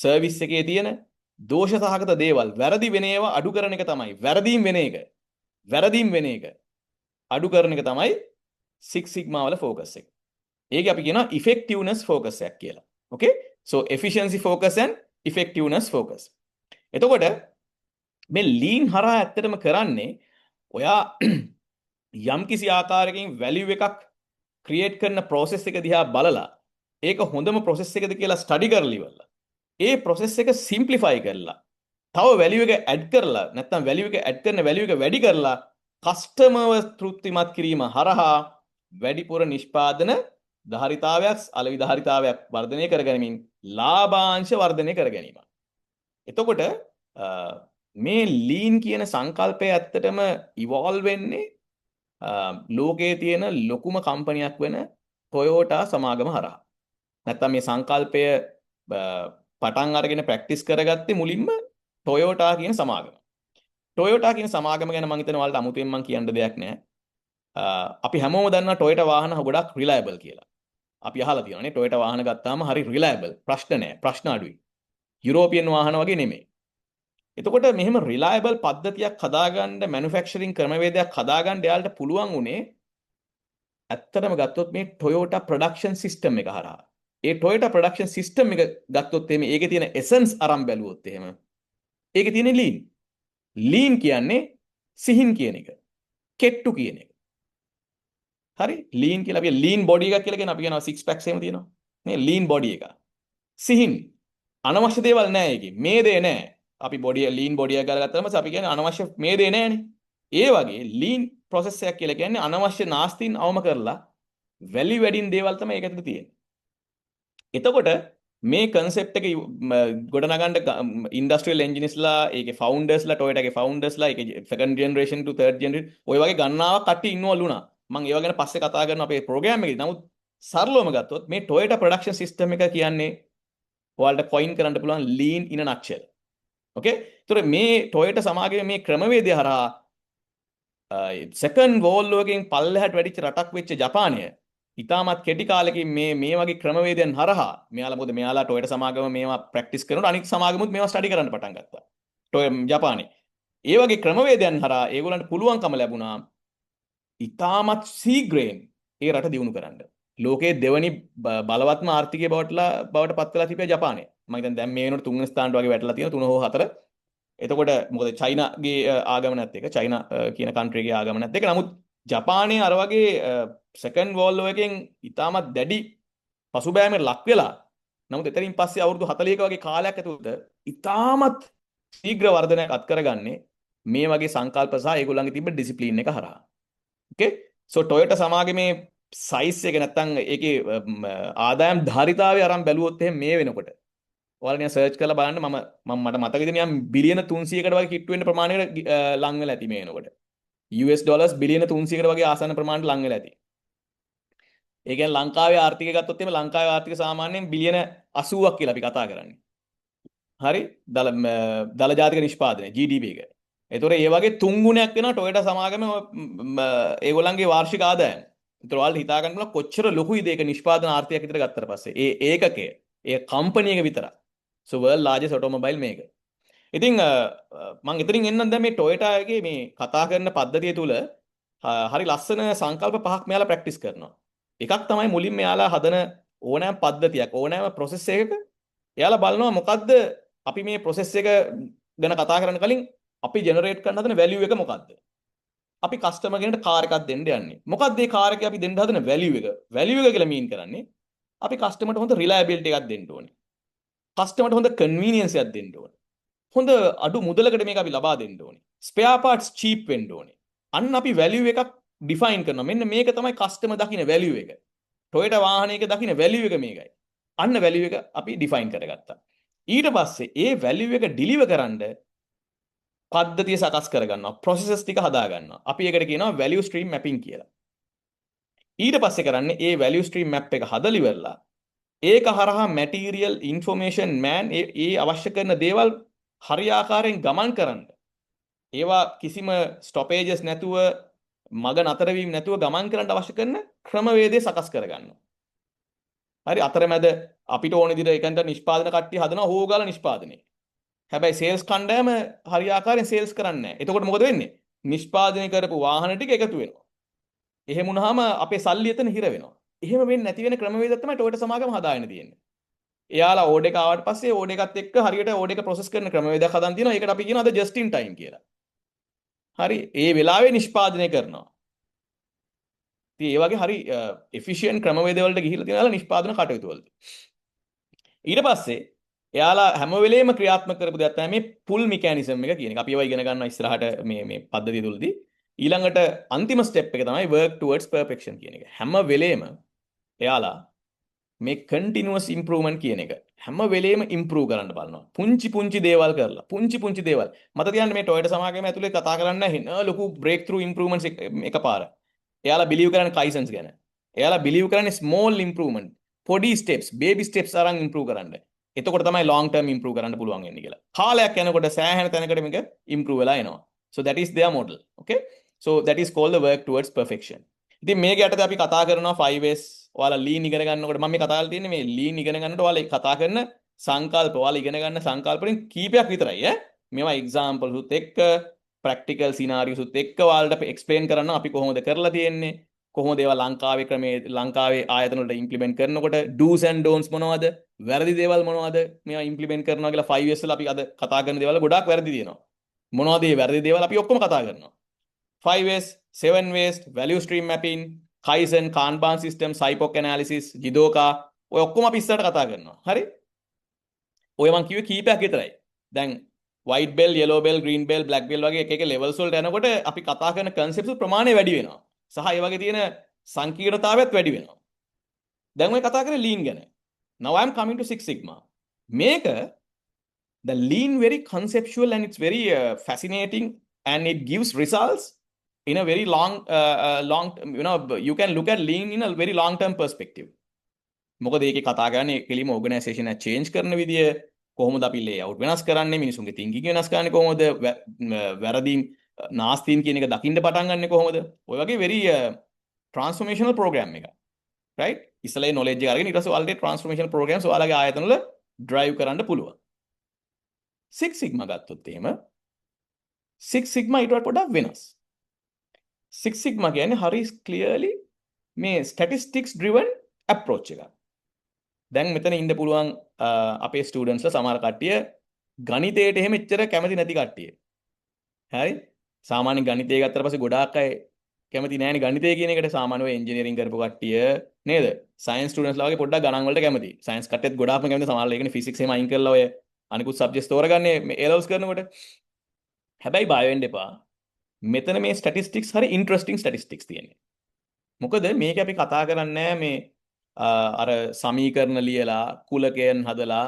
service එකේ තියෙන දෝෂ සහගත දේවල්, වැරදි වෙන ඒවා අඩු කරන එක තමයි. වැරදීම් වෙන එක අඩු කරන එක තමයි Six Sigma වල focus එක. ඒක අපි කියනවා effectiveness focus එකක් කියලා. Okay? So efficiency focus and effectiveness focus. එතකොට මේ lean හරහා ඇත්තටම කරන්නේ ඔයා යම් කිසි ආකාරයකින් value එකක් create කරන process එක දිහා බලලා ඒක හොඳම process එකද කියලා study කරලා ඉවරලා ඒ process එක simplify කරලා තව value එක add කරලා නැත්නම් value එක add කරන value එක වැඩි කරලා customer තෘප්තිමත් කිරීම හරහා වැඩිපුර නිෂ්පාදන ධාරිතාවයක් අලෙවි ධාරිතාවයක් වර්ධනය කර ගැනීමෙන් ලාභාංශ වර්ධනය කර ගැනීම. එතකොට මේ lean කියන සංකල්පය ඇත්තටම evolve වෙන්නේ ලෝකයේ තියෙන ලොකුම කම්පනියක් වෙන Toyota සමාගම හරහා. නැත්තම් මේ සංකල්පය පටන් අරගෙන ප්‍රැක්ටිස් කරගත්තේ මුලින්ම Toyota කියන සමාගම. Toyota කියන සමාගම ගැන මම හිතනවා ඔයාලට අමුතුවෙන් මම කියන්න දෙයක් නැහැ. අපි හැමෝම දන්නවා Toyota වාහන ගොඩක් reliable කියලා. අපි අහලා තියෙනවානේ Toyota වාහන ගත්තාම හරි reliable. ප්‍රශ්න නැහැ. ප්‍රශ්න අඩුයි. යුරෝපියන් වාහන වගේ නෙමෙයි. එතකොට මෙහෙම reliable පද්ධතියක් හදාගන්න, manufacturing ක්‍රමවේදයක් හදාගන්න එයාලට පුළුවන් උනේ ඇත්තටම ගත්තොත් මේ Toyota production system එක හරහා. ඒ Toyota production system එක ගත්තොත් එimhe ඒකේ තියෙන essence අරන් බැලුවොත් එහෙම ඒකේ තියෙන lean. Lean කියන්නේ සිහින් කියන එක. කෙට්ටු කියන එක. හරි? lean කියලා අපි lean body එකක් කියලා කියන අපි කියනවා six packs එහෙම තියෙනවා. මේ lean body එක. සිහින් අනවශ්‍ය දේවල් නැහැ ඒකේ. මේ දේ නැහැ. අපි lean body එක ගත්තම අපි කියන්නේ අනවශ්‍ය මේ දේ නැහැනේ. ඒ වගේ lean process එකක් කියලා කියන්නේ අනවශ්‍ය නාස්තින් අවම කරලා value adding දේවල් තමයි ඒක ඇතුළේ තියෙන්නේ. එතකොට මේ concept එක ගොඩනගන්න ඉන්ඩස්ට්‍රියල් එන්ජිනියර්ස්ලා ඒකේ ෆවුන්ඩර්ස්ලා ටොයෝටාගේ ෆවුන්ඩර්ස්ලා ඒකේ second generation to third generation ඔය වගේ ගණනාවක් කට්ටිය ඉන්වෝල්ව් වුණා. මම ඒව ගැන පස්සේ කතා කරනවා අපේ ප්‍රෝග්‍රෑම් එකේදී. නමුත් සරලවම ගත්තොත් මේ ටොයෝටා ප්‍රොඩක්ෂන් සිස්ටම් එක කියන්නේ ඔයාලට කොයින් කරන්න පුළුවන් lean in a nutshell. ඕකේ? ඒතර මේ ටොයෝටා සමාගමේ මේ ක්‍රමවේදය හරහා සෙකන්ඩ් වෝල් එකෙන් පල්ලෙහාට වැඩිච්ච රටක් වෙච්ච ජපානය ඉතාමත් කෙටි කාලෙකින් මේ වගේ ක්‍රමවේදයන් හරහා මෙයාලා මොකද මෙයාලා ටොයෝටා සමාගම මේවා ප්‍රැක්ටිස් කරනකොට අනිත් සමාගමුත් මේවා ස්ටඩි කරන්න පටන් ගත්තා. ජපානයේ. ඒ වගේ ක්‍රමවේදයන් හරහා ඒගොල්ලන්ට පුළුවන්කම ලැබුණා ඉතාමත් ශීඝ්‍රයෙන් ඒ රට දියුණු කරන්න. ලෝකයේ දෙවනි බලවත්ම ආර්ථිකය බවට පත් වෙලා තිබෙන ජපානය. මම හිතන්නේ දැන් මේ වෙනකොට තුන්වෙනි ස්ථානට වගේ වැටලා තියෙන 3 හෝ 4. එතකොට මොකද චයිනාගේ ආගමනත් එක චයිනා කියන කන්ට්‍රියගේ ආගමනත් එක. නමුත් ජපානයේ අර වගේ සෙකන්ඩ් වෝල් එකෙන් ඉතාමත් දැඩි පසුබෑමකට ලක් වෙලා නමුත් එතනින් පස්සේ අවුරුදු 40ක වගේ කාලයක් ඇතුළත ඉතාමත් ශීඝ්‍ර වර්ධනයක් අත් කරගන්නේ මේ වගේ සංකල්ප සහ ඒගොල්ලන්ගේ තිබ්බ ඩිසිප්ලින් එක හරහා. ඕකේ? සෝ ටොයෝටා සමාගමේ සයිස් එක නැත්තම් ඒකේ ආදායම් ධාරිතාවය අරන් බැලුවොත් එහෙනම් මේ වෙනකොට ඔයාලා නිකන් සර්ච් කරලා බලන්න මට මතකද නිකන් බිලියන 300කට වගේ කිට්ටු වෙන ප්‍රමාණයකට ලං වෙලා ඇති මේ වෙනකොට. US ඩොලර්ස් බිලියන 300කට වගේ ආසන්න ප්‍රමාණයට ලං වෙලා ඇති. ඒ කියන්නේ ලංකාවේ ආර්ථිකය ගත්තොත් එහෙම ලංකාවේ ආර්ථික සාමාන්‍යයෙන් බිලියන 80ක් කියලා අපි කතා කරන්නේ. හරි? දල ජාතික නිෂ්පාදනය GDP එක. ඒතොර ඒ වගේ 3 ගුණයක් වෙනවා ටොයෝටා සමාගමේ ඒගොල්ලන්ගේ වාර්ෂික ආදායම. ඒතොර ඔයාලට හිතා ගන්න පුළුවන් කොච්චර ලොකුයිද ඒක නිෂ්පාදන ආර්ථිකයක් විතර ගත්තට පස්සේ. ඒ ඒකකය, ඒ කම්පැනි එක විතරක්. So world largest automobile maker. ඉතින් මම එතනින් එන්නම් දැන් මේ ටොයෝටා එකේ මේ කතා කරන පද්ධතිය තුල හරි ලස්සන සංකල්ප පහක් මෙයාලා ප්‍රැක්ටිස් කරනවා. එකක් තමයි මුලින්ම එයාලා හදන ඕනෑම පද්ධතියක් ඕනෑම process එකක එයාලා බලනවා මොකද්ද අපි මේ process එක ගැන කතා කරන්න කලින් අපි ජෙනරේට් කරන්න හදන value එක මොකද්ද? අපි කස්ටමර් කෙනෙක්ට කාර් එකක් දෙන්න යන්නේ. මොකද්ද මේ කාර් එකේ අපි දෙන්න හදන value එක? value එක කියලා මීන් කරන්නේ අපි කස්ටමර්ට හොඳ reliability එකක් දෙන්න ඕනේ. කස්ටමර්ට හොඳ convenience එකක් දෙන්න ඕනේ. හොඳ අඩු මුදලකට මේක අපි ලබා දෙන්න ඕනේ. spare parts cheap වෙන්න ඕනේ. අන්න අපි value එකක් define කරනවා. මෙන්න මේක තමයි customer දකින්න value එක. Toyota වාහනයක දකින්න value එක මේකයි. අන්න value එක අපි define කරගත්තා. ඊට පස්සේ ඒ value එක deliver කරන්න පද්ධතිය සකස් කරගන්නවා. processes ටික හදා ගන්නවා. අපි ඒකට කියනවා value stream mapping කියලා. ඊට පස්සේ කරන්නේ ඒ value stream map එක හදලා ඉවරලා ඒක හරහා material information man ඒ අවශ්‍ය කරන දේවල් හරියාකාරයෙන් ගමන් කරන්න. ඒවා කිසිම ස්ටොපේජස් නැතුව මග නතර වීම නැතුව ගමන් කරන්න අවශ්‍ය කරන ක්‍රමවේදය සකස් කරගන්නවා. හරි අතරමැද අපිට ඕන විදිහට ඒකට නිෂ්පාදන කට්ටිය හදනවා හොෝගාලා නිෂ්පාදනය. හැබැයි සේල්ස් කණ්ඩායම හරියාකාරයෙන් සේල්ස් කරන්නේ නැහැ. එතකොට මොකද වෙන්නේ? නිෂ්පාදනය කරපු වාහන ටික එකතු වෙනවා. එහෙම වුණාම අපේ සල්ලි එතන හිර වෙනවා. එහෙම වෙන්නේ නැති වෙන ක්‍රමවේදයක් තමයි ටොයෝටා සමාගම හදාගෙන තියෙන්නේ. එයාලා ඕඩර් එක ආවට පස්සේ ඕඩර් එකත් එක්ක හරියට ඕඩර් එක ප්‍රොසෙස් කරන ක්‍රමවේදයක් හදන් තියෙනවා. ඒකට අපි කියනවා අද just in time කියලා. හරි ඒ වෙලාවේ නිෂ්පාදනය කරනවා. ඉතින් ඒ වගේ හරි efficient ක්‍රමවේද වලට ගිහිල්ලා තියෙනවා නිෂ්පාදන කටයුතු වලට. ඊට පස්සේ එයාලා හැම වෙලේම ක්‍රියාත්මක කරපු දෙයක් තමයි මේ pull mechanism එක කියන එක. අපි ඒවා ඉගෙන ගන්නවා ඉස්සරහට මේ පද්ධතිය තුලදී. ඊළඟට අන්තිම ස්ටෙප් එක තමයි work towards perfection කියන එක. හැම වෙලේම එයාලා මේ continuous improvement කියන එක හැම වෙලේම improve කරන්න බලනවා. පුංචි දේවල් කරලා පුංචි දේවල්. මත තියන්න මේ Toyota සමාගම ඇතුලේ කතා කරන්න හෙන ලොකු breakthrough improvements එකපාර. එයාලා believe කරන්නේ kaizens ගැන. එයාලා believe කරන්නේ small improvement. පොඩි steps, baby steps අරන් improve කරන්න. එතකොට තමයි long term improve කරන්න පුළුවන් වෙන්නේ කියලා. කාලයක් යනකොට සෑහෙන තැනකට මේක improve වෙලා එනවා. So that is their model. Okay? So that is called the work towards perfection. ඉතින් මේක යටතේ අපි කතා කරනවා 5S ඔයාලා ලීන් ඉගෙන ගන්නකොට මම මේ කතා කරලා තියෙන්නේ මේ ලීන් ඉගෙන ගන්නකොට ඔයාලා කතා කරන සංකල්ප ඔයාලා ඉගෙන ගන්න සංකල්ප වලින් කීපයක් විතරයි ඈ මේවා එක්සැම්පල්ස් උත් එක්ක ප්‍රැක්ටිකල් සිනාරියෝස් උත් එක්ක ඔයාලට එක්ස්ප්ලেইন කරන්න අපි කොහොමද කරලා තියෙන්නේ කොහොමද ඒවා ලංකාවේ ක්‍රමයේ ලංකාවේ ආයතන වලට ඉම්ප්ලිමන්ට් කරනකොට do's and don'ts මොනවද වැරදි දේවල් මොනවද මේවා ඉම්ප්ලිමන්ට් කරනවා කියලා 5S වල අපි අද කතා කරන දේවල් ගොඩාක් වැරදි තියෙනවා මොනවද මේ වැරදි දේවල් අපි ඔක්කොම කතා කරනවා 5S 7 value stream mapping Kaizen, Kanban system, SIPOC analysis, Jidoka ඔය ඔක්කොම අපි ඉස්සරහට කතා කරනවා. හරි? ඔය මං කිව්වේ කීපයක් විතරයි. දැන් white belt, yellow belt, green belt, black belt වගේ එක levels වලට යනකොට අපි කතා කරන concepts ප්‍රමාණය වැඩි වෙනවා. සහ ඒ වගේ තියෙන සංකීර්ණතාවයත් වැඩි වෙනවා. දැන් ඔය කතා කරේ lean ගැන. Now I'm coming to Six Sigma. Make the lean very conceptual and it's very fascinating and it gives results in a very long, you can look at lean in a very long term perspective. මොකද ඒකේ කතා කරන්නේ කෙලිම organisation එක change කරන විදිය කොහොමද අපි ලේඅවුට් වෙනස් කරන්නේ මිනිසුන්ගේ තින්කින් වෙනස් කරන්නේ කොහොමද වැරදීම් නාස්තීන් කියන එක දකින්න පටන් ගන්නෙ කොහොමද ඔය වගේ very transformational program එක right ඉස්සෙල්ලා knowledge එක අරගෙන ඊට පස්සේ ඔයාලට transformational programs ඔයාලගේ ආයතන වල drive කරන්න පුළුවන් Six Sigma ගත්තොත් එහෙම Six Sigma ඊට වඩා පොඩ්ඩක් වෙනස් Six Sigma කියන්නේ හරි clearly මේ statistics driven approach එකක් දැන් මෙතන ඉන්න පුළුවන් අපේ ස්ටුඩන්ට්ස්ලා සමහර කට්ටිය ගණිතයට එහෙම එච්චර කැමති නැති කට්ටිය. හරි? සාමාන්‍ය ගණිතය ගත්තට පස්සේ ගොඩාක් අය කැමති නැහැනේ ගණිතය කියන එකට සාමාන්‍යව ඉංජිනේරින් කරපු කට්ටිය නේද? සයන්ස් ස්ටුඩන්ට්ස්ලා වගේ පොඩ්ඩක් ගණන් වලට කැමති. සයන්ස් කට්ටියත් ගොඩාක්ම කැමති සමහරවල් ඒකනේ ෆිසික්ස් එහෙම අයින් කරලා ඔය අනිකුත් සබ්ජෙක්ට්ස් තෝරගන්නේ මේ A levels කරනකොට. හැබැයි බය වෙන්න එපා. මෙතන මේ ස්ටැටිස්ටික්ස් හරි ඉන්ටරෙස්ටිං ස්ටැටිස්ටික්ස් තියෙන්නේ. මොකද මේක අපි කතා කරන්නේ මේ අර සමීකරණ ලියලා කුලකයන් හදලා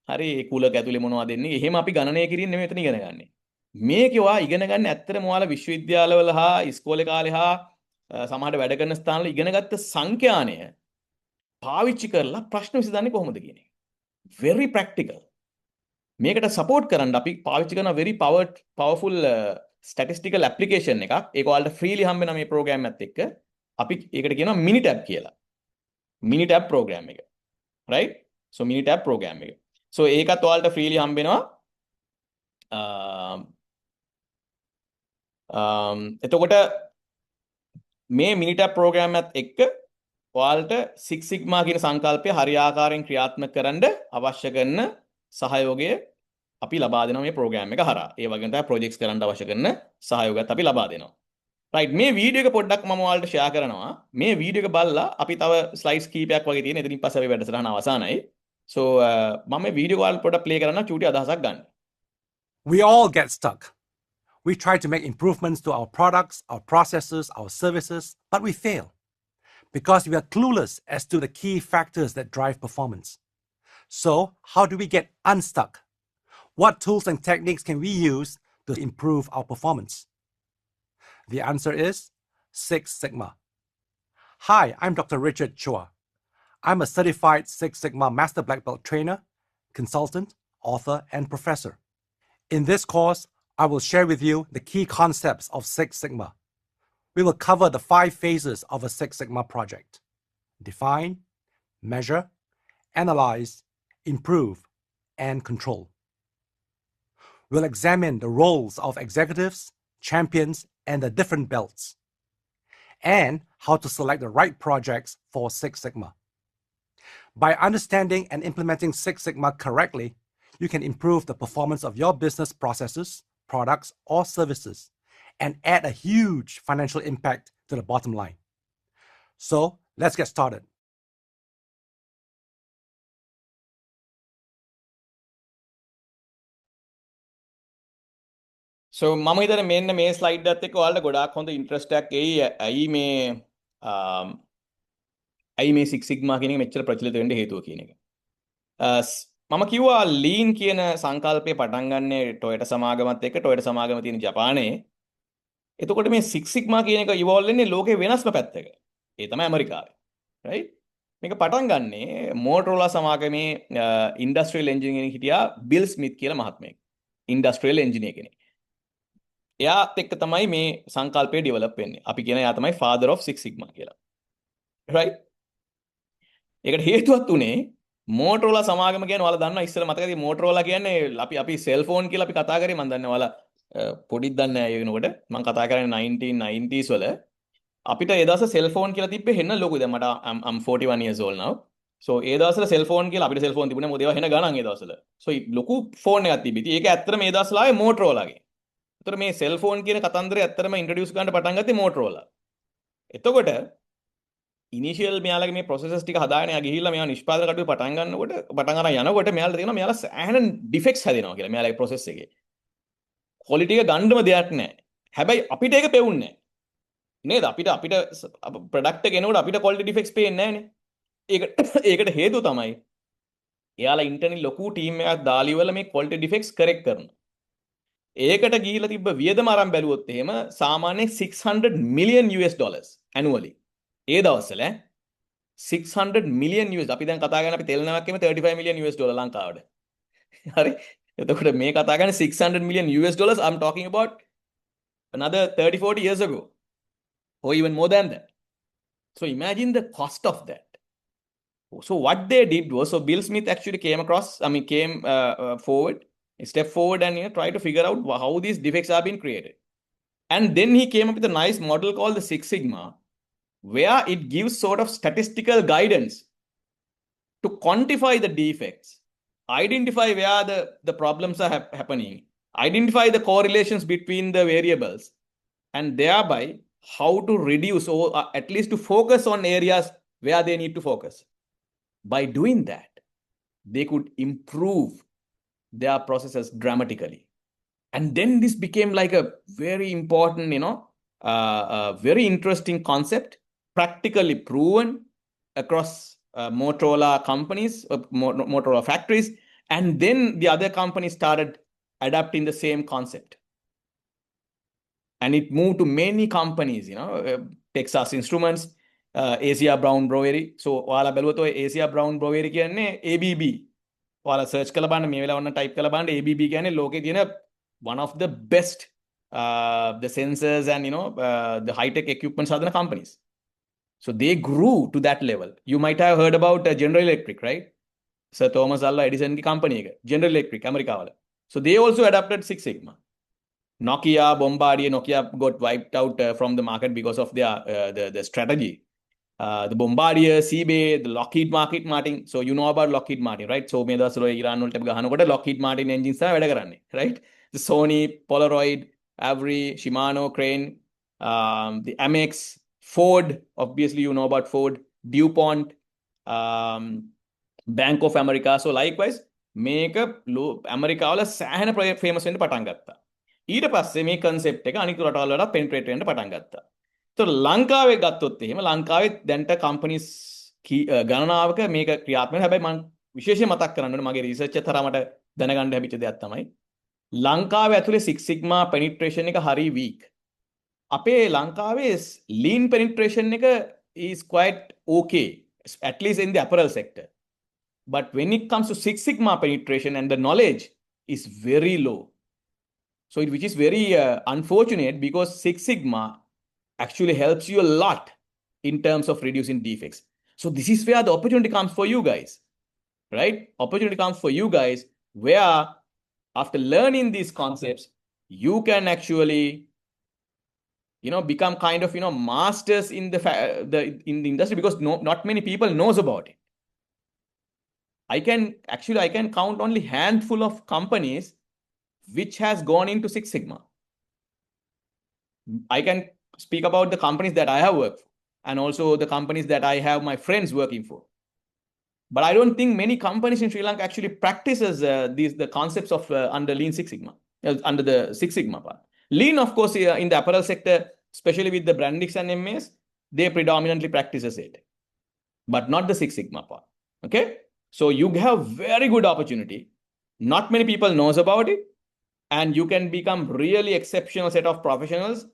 හරි ඒ කුලක ඇතුලේ මොනවද දෙන්නේ එහෙම අපි ගණනය කිරින් නෙමෙයි මෙතන ඉගෙන ගන්න. මේකේ ඔයා ඉගෙන ගන්න ඇත්තටම ඔයාලා විශ්වවිද්‍යාලවල හා ඉස්කෝලේ කාලේ හා සමහර වැඩ කරන ස්ථානවල ඉගෙනගත්ත සංඛ්‍යානය පාවිච්චි කරලා ප්‍රශ්න විසඳන්නේ කොහොමද කියන එක. very practical. මේකට support කරන්න අපි පාවිච්චි කරන very powerful statistical application එකක්. ඒක ඔයාලට freely හම්බ වෙන මේ program එකත් එක්ක අපි ඒකට කියනවා minitab කියලා. minitab program එක. right? so minitab program එක. so ඒකත් ඔයාලට freely හම්බ වෙනවා. එතකොට මේ minitab program එකත් එක්ක ඔයාලට Six Sigma කියන සංකල්පය හරියාකාරයෙන් ක්‍රියාත්මක කරන්න අවශ්‍ය කරන සහයෝගය අපි ලබා දෙනවා මේ program එක හරහා. ඒ වගේම තමයි projects කරන්න අවශ්‍ය කරන සහයෝගයත් අපි ලබා දෙනවා. right මේ වීඩියෝ එක පොඩ්ඩක් මම ඔයාලට share කරනවා. මේ වීඩියෝ එක බලලා අපි තව slides කීපයක් වගේ තියෙන. එතනින් පස්සේ අපි වැඩසටහන අවසానයි. so මම මේ වීඩියෝ එක ඔයාලට පොඩ්ඩක් play කරන්න චූටි අදහසක් ගන්න. We all get stuck. We try to make improvements to our products, our processes, our services, but we fail because we are clueless as to the key factors that drive performance. So, how do we get unstuck? What tools and techniques can we use to improve our performance? The answer is Six Sigma. Hi, I'm Dr. Richard Chua. I'm a certified Six Sigma Master Black Belt trainer, consultant, author, and professor. In this course, I will share with you the key concepts of Six Sigma. We will cover the 5 phases of a Six Sigma project: define, measure, analyze, improve, and control. We'll examine the roles of executives, champions, and the different belts, and how to select the right projects for Six Sigma. By understanding and implementing Six Sigma correctly, you can improve the performance of your business processes, products, or services, and add a huge financial impact to the bottom line. So, let's get started. so මම හිතන්නේ මෙන්න මේ slide එකත් එක්ක ඔයාලට ගොඩාක් හොඳ interest එකක් එයි. ඇයි මේ Six Sigma කියන එක මෙච්චර ප්‍රචලිත වෙන්න හේතුව කියන එක. මම කිව්වා ලීන් කියන සංකල්පය පටන් ගන්නේ ටොයෝටා සමාගමත් එක්ක ටොයෝටා සමාගම තියෙන ජපානයේ. එතකොට මේ Six Sigma කියන එක ඉවෝල්ව් වෙන්නේ ලෝකේ වෙනස්ම පැත්තක. ඒ තමයි ඇමරිකාවේ. right? මේක පටන් ගන්නේ මෝටරෝලා සමාගමේ ඉන්ඩස්ට්‍රියල් එන්ජිනියරින් හිටියා බිල් ස්මිත් කියලා මහත්මයෙක්. ඉන්ඩස්ට්‍රියල් එන්ජිනියර් කෙනෙක්. එයාත් එක්ක තමයි මේ සංකල්පය ඩෙවලොප් වෙන්නේ. අපි කියන එයා තමයි father of Six Sigma කියලා. right? ඒකට හේතුවක් උනේ මෝටරෝලා සමාගම කියන්නේ ඔයාලා දන්නවා ඉස්සෙල්ලා මතකද මෝටරෝලා කියන්නේ අපි සෙල්ෆෝන් කියලා අපි කතා කරේ මම දන්නේ ඔයාලා පොඩිත් දන්නේ නැහැ ඒ වෙනකොට මම කතා කරන්නේ 1990s වල අපිට ඒ දවස්වල සෙල්ෆෝන් කියලා තිබ්බේ හෙන්න ලොකුයි දැන් මට I'm 41 years old now so ඒ දවස්වල සෙල්ෆෝන් කියලා අපිට සෙල්ෆෝන් තිබුණේ මොකද ඒවා හෙන ගණන් ඒ දවස්වල so ලොකු ෆෝන් එකක් තිබ්බේ ඉතින් ඒක ඇත්තටම ඒ දවස්වල ආවේ මෝටරෝලාගේ ඒතර මේ සෙල්ෆෝන් කියන කතන්දරය ඇත්තටම ඉන්ට්‍රොඩියුස් කරන්න පටන් ගත්තේ මෝටරෝලා එතකොට ඉනිෂියල් මෙයාලගේ මේ ප්‍රොසෙසස් ටික හදාගෙන යා ගිහිල්ලා මෙයා නිෂ්පාදන කටයුතු පටන් අරන් යනකොට මෙයාලා තියෙනවා මෙයාලා සෑහෙන ඩිෆෙක්ට්ස් හැදෙනවා කියලා මෙයාලගේ ප්‍රොසෙස් එකේ. ක්වොලිටි එක ගන්නම දෙයක් නැහැ. හැබැයි අපිට ඒක පෙවුන්නේ නැහැ. නේද? අපිට ප්‍රොඩක්ට් එක එනකොට අපිට ක්වොලිටි ඩිෆෙක්ට්ස් පේන්නේ නැහැ නේ. ඒකට හේතුව තමයි එයාලා ඉන්ටර්නල් ලොකු ටීම් එකක් දාලිවල මේ quality defects correct කරනවා. ඒකට ගිහිලා තිබ්බ වියදම අරන් බැලුවොත් එහෙම සාමාන්‍යයෙන් $600 million annually. ඒ දවස්වල 600 million US. අපි දැන් කතා කරන අපි තෙල් නැවක් එම $35 million ලංකාවට. හරි. එතකොට මේ කතා කරන්නේ $600 million. I'm talking about another 30-40 years ago, or even more than that. So imagine the cost of that. So what they did was, so Bill Smith actually came forward, step forward, and try to figure out how these defects are being created. And then he came up with a nice model called the Six Sigma, where it gives sort of statistical guidance to quantify the defects, identify where the problems are happening, identify the correlations between the variables, and thereby how to reduce or at least to focus on areas where they need to focus. By doing that, they could improve their processes dramatically. And then this became like a very important, very interesting concept, practically proven across Motorola companies, Motorola factories. And then the other companies started adapting the same concept. And it moved to many companies, Texas Instruments, Asia Brown Brewery. So, wala beluwa Asia Brown Brewery කියන්නේ ABB. ඔයාලා search කරලා බලන්න මේ වෙලාව ඔන්න type කරලා බලන්න ABB කියන්නේ ලෝකේ තියෙන one of the best the sensors and the high tech equipment හදන companies. So they grew to that level. You might have heard about General Electric, right? Sir Thomas Alva Edison ki company එක General Electric America වල. So they also adapted Six Sigma. Nokia got wiped out from the market because of their the strategy. The Bombardier, Seabay, the Lockheed Martin. So you know about Lockheed Martin, right? So මේ දවස්වල ඉරාන් වලට ගහනකොට Lockheed Martin engines තමයි වැඩ කරන්නේ, right? The Sony, Polaroid, Avery, Shimano, Crane, the Amex, Ford, obviously you know about Ford, DuPont, Bank of America. So likewise මේක ඇමරිකාවල සෑහෙන famous වෙන්න පටන් ගත්තා. ඊට පස්සේ මේ concept එක අනිත් රටවල් වලට penetrate වෙන්න පටන් ගත්තා. So ලංකාවේ ගත්තොත් එහෙම ලංකාවේ දැන්ට companies ගණනාවක මේක ක්‍රියාත්මක. හැබැයි මම විශේෂයෙන් මතක් කරන්න ඕනේ මගේ research එක තරමට දැනගන්න ලැබිච්ච දෙයක් තමයි ලංකාවේ ඇතුලේ Six Sigma penetration එක හරි weak. අපේ ලංකාවේ lean penetration එක is quite okay, at least in the apparel sector. But when it comes to Six Sigma penetration and the knowledge is very low. So which is very unfortunate, because Six Sigma actually helps you a lot in terms of reducing defects. So this is where the opportunity comes for you guys, right? Opportunity comes for you guys where after learning these concepts, you can actually, become kind of, masters in in the industry, because not many people knows about it. I can count only handful of companies which has gone into Six Sigma. I can speak about the companies that I have worked for, and also the companies that I have my friends working for. But I don't think many companies in Sri Lanka actually practices the concepts of under Lean Six Sigma, under the Six Sigma part. Lean, of course, in the apparel sector, especially with the Brandix and MAs, they predominantly practices it, but not the Six Sigma part. Okay, so you have very good opportunity. Not many people knows about it, and you can become really exceptional set of professionals